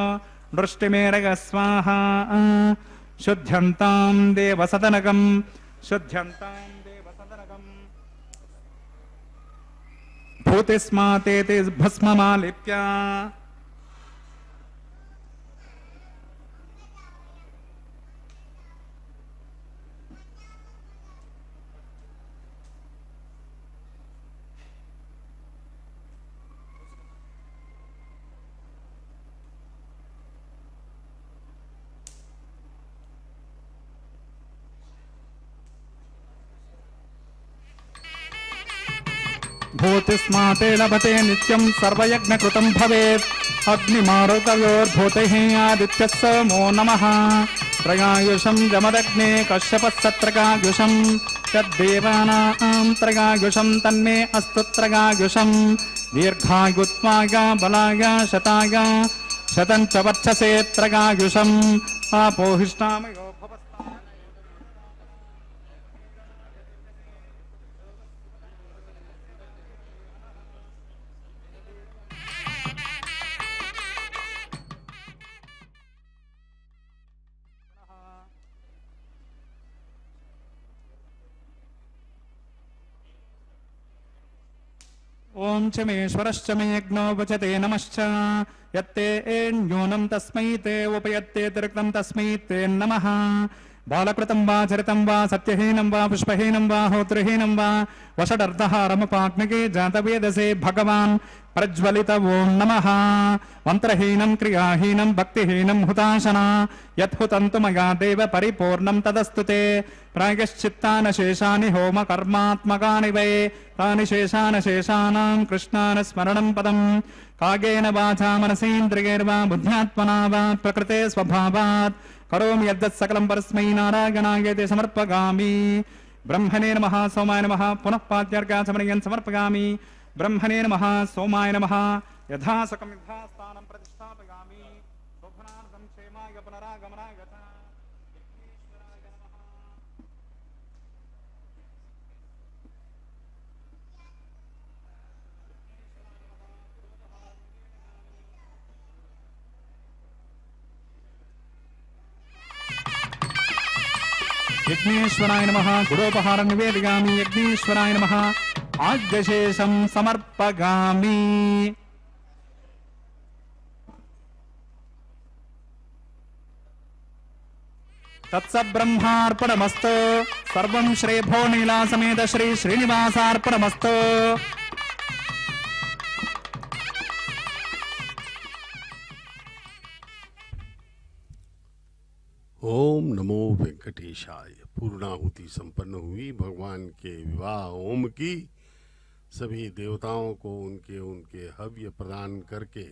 [SPEAKER 2] दृष्टिमेरग स्वाहा शुद्ध्यन्तां देवसदनकं शुद्ध्यन्तां देवसदनकं भूतिस्मातेति भस्ममालिप्य भूतिस्माते लभते नित्यं सर्वयज्ञकृतं भवेत् अग्निमारुतयोर्भूतिः आदित्यः सोमो नमः त्रयायुषं जमदग्ने कश्यपस्सत्रगायुषं यद्देवानां त्रयायुषं तन्मे अस्तु त्रयायुषं दीर्घायुत्वाय बलाय शताय शतं च वर्चसे त्रयायुषम् आपोहिष्टामयो भवस्ताम् ओम च मेश्वरश्च मे यज्ञो वचते नमश्च यत्ते न्यूनं तस्मै ते उपयत्ते तिरिक्तं तस्मै ते नमः बालकृतं वा चरितं वा सत्यहीनं वा पुष्पहीनं वा होत्रहीनं वा वषडर्धहारमुपाग्निके जातवेदसे भगवान् प्रज्वलित ओं नमः मंत्रहीनं क्रियाहीनं भक्तिहीनं हुताशना यत्हुतं तु मया देव परिपूर्णं तदस्तु ते प्रायश्चित्तानशेषानि होम कर्मात्मकानि वै तानि शेषानशेषाणां कृष्णान् स्मरणं पदं कागेन वाचा मनसेन्द्रियैर्वा बुद्ध्यात्मना वा प्रकृते स्वभावात् करोमि यद्यत् सकलं परस्मै नारायणायते समर्पयामि ब्रह्मणे नमः सोमाय नमः पुनः पाद्यार्घ्याचमनीयं समर्पयामि ब्रह्मणे नमः सोमाय नमः यथासकं यथास्थानं प्रतिष्ठापयामि शोभनार्थं क्षेमाय पुनरागमनाय च विघ्नेश्वराय नमः यज्ञेश्वराय नमः गुडोपहारं निवेदयामि यज्ञेश्वराय नमः आद्यशेषं समर्पयामि तत्सब्रह्मार्पणमस्तु सर्वं श्री भोनीला समेत श्री श्रीनिवासार्पणमस्तु
[SPEAKER 3] ओम नमो वेंकटेशाय। पूर्णाहुति संपन्न हुई भगवान के विवाह होम की। सभी देवताओं को उनके उनके हव्य प्रदान करके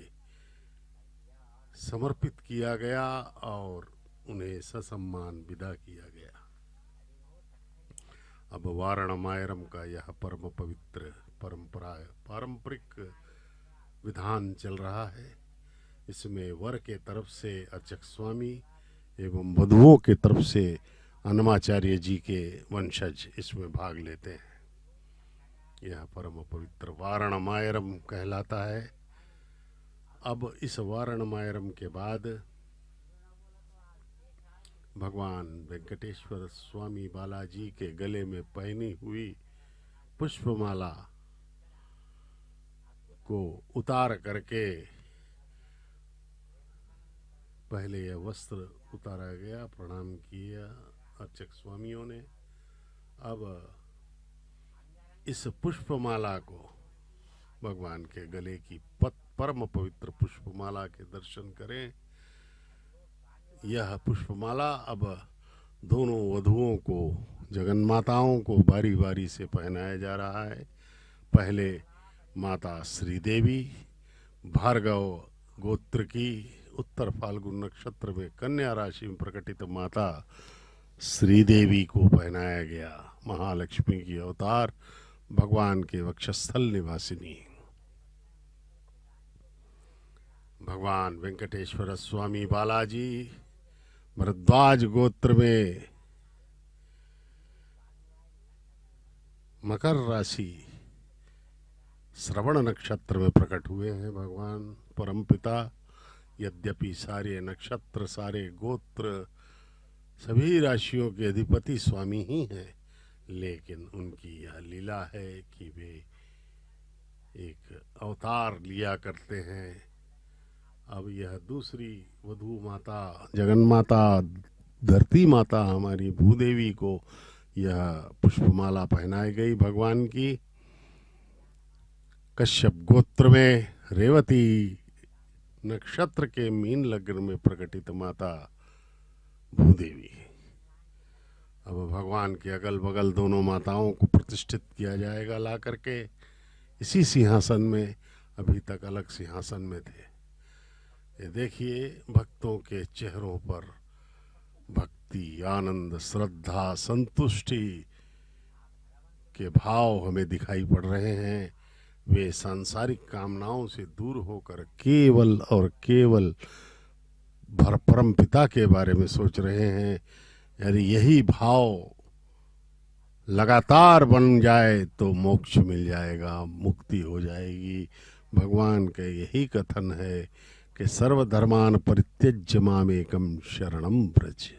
[SPEAKER 3] समर्पित किया गया और उन्हें ससम्मान विदा किया गया। अब वारणमायरम का यह परम पवित्र पारंपरिक विधान चल रहा है। इसमें वर के तरफ से अर्चक स्वामी एवं वधुओं के तरफ से अन्नमाचार्य जी के वंशज इसमें भाग लेते हैं। यह परम पवित्र वारणमायरम कहलाता है। अब इस वारणमायरम के बाद भगवान वेंकटेश्वर स्वामी बालाजी के गले में पहनी हुई पुष्पमाला को उतार करके पहले यह वस्त्र उतारा गया, प्रणाम किया अर्चक स्वामियों ने। अब इस पुष्पमाला को भगवान के गले की परम पवित्र पुष्पमाला के दर्शन करें। यह पुष्पमाला अब दोनों वधुओं को, जगन्माताओं को बारी बारी से पहनाया जा रहा है। पहले माता श्रीदेवी भार्गव गोत्र की उत्तर फाल्गुन नक्षत्र में कन्या राशि में प्रकटित माता श्रीदेवी को पहनाया गया। महालक्ष्मी की अवतार, भगवान के वक्षस्थल निवासिनी। भगवान वेंकटेश्वर स्वामी बालाजी भरद्वाज गोत्र में मकर राशि श्रवण नक्षत्र में प्रकट हुए हैं भगवान परमपिता। यद्यपि सारे नक्षत्र, सारे गोत्र, सभी राशियों के अधिपति स्वामी ही हैं, लेकिन उनकी यह लीला है कि वे एक अवतार लिया करते हैं। अब यह दूसरी वधू माता, जगन माता, धरती माता हमारी भूदेवी को यह पुष्पमाला पहनाई गई भगवान की। कश्यप गोत्र में रेवती नक्षत्र के मीन लग्न में प्रकटित माता भूदेवी। अब भगवान के अगल बगल दोनों माताओं को प्रतिष्ठित किया जाएगा ला करके इसी सिंहासन में। अभी तक अलग सिंहासन में थे। ये देखिए भक्तों के चेहरों पर भक्ति, आनंद, श्रद्धा, संतुष्टि के भाव हमें दिखाई पड़ रहे हैं। वे सांसारिक कामनाओं से दूर होकर केवल और केवल परम पिता के बारे में सोच रहे हैं। यानी यही भाव लगातार बन जाए तो मोक्ष मिल जाएगा, मुक्ति हो जाएगी। भगवान का यही कथन है कि सर्वधर्मान परित्यज्य मामेकं शरणं व्रज।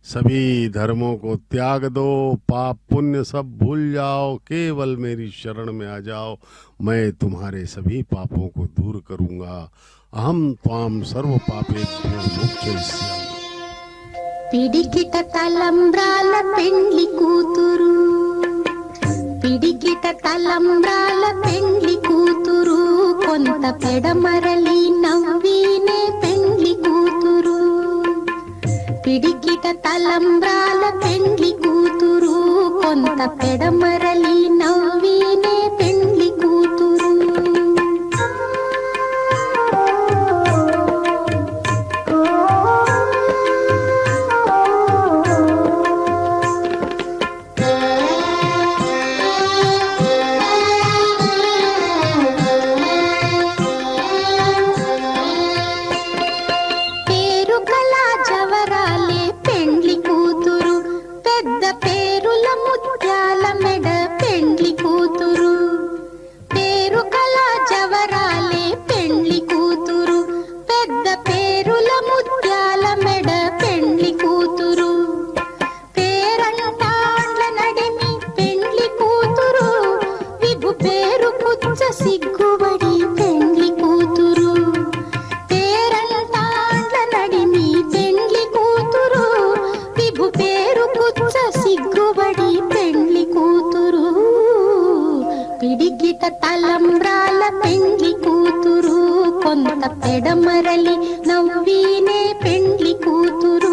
[SPEAKER 3] सभी धर्मों को त्याग दो, पाप पुण्य सब भूल जाओ, केवल मेरी शरण में आ जाओ, मैं तुम्हारे सभी पापों को दूर करूंगा। अहम त्वाम सर्व पापेभ्यो मोक्षयिष्यामि।
[SPEAKER 5] పిడికిట తలంబ్రాల పెండ్లి కూతురు, పిడికిట తలంబ్రాల పెండ్లి కూతురు, కొంత పెడమరలి నవ్వినే పెండ్లి కూతురు. పిడికిట తలంబ్రాల పెండ్లి కూతురు, కొంత పెడమరలి నవ్వినే పెండ్లి కూతురు. సిగ్గుబడి పెండ్లి కూతురు, పేరంటాండ్ల నడిమి పెండ్లి కూతురు, విభు పేరు పుచ్చ సిగ్గుబడి పెండ్లి కూతురు. పిడికిట తలంబ్రాల పెండ్లి కూతురు, కొంత పెడమరలి నవ్వినే పెండ్లి కూతురు.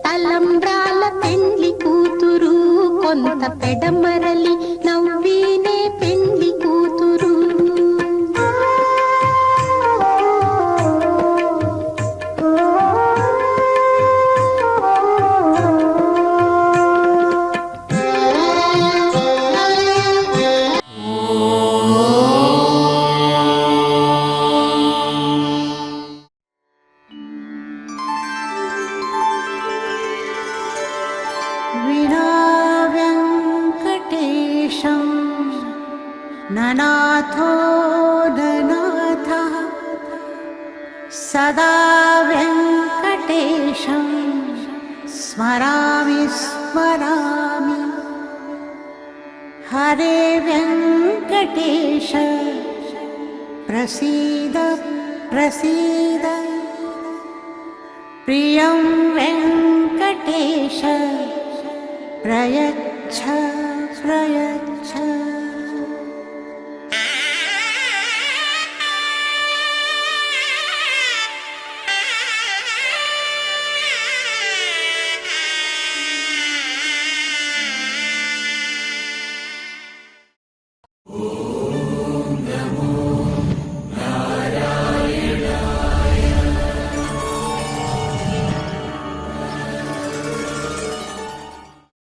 [SPEAKER 5] తలంబ్రాల పెండ్లి కూతురు, కొంత పెడమరలి నవ్వినే పెండ్లి కూతురు. ननाथो ननाथः सदा वेङ्कटेशं स्मरामि स्मरामि हरे वेङ्कटेश प्रसीद प्रसीद प्रियं वेङ्कटेश प्रयच्छ प्रयच्छ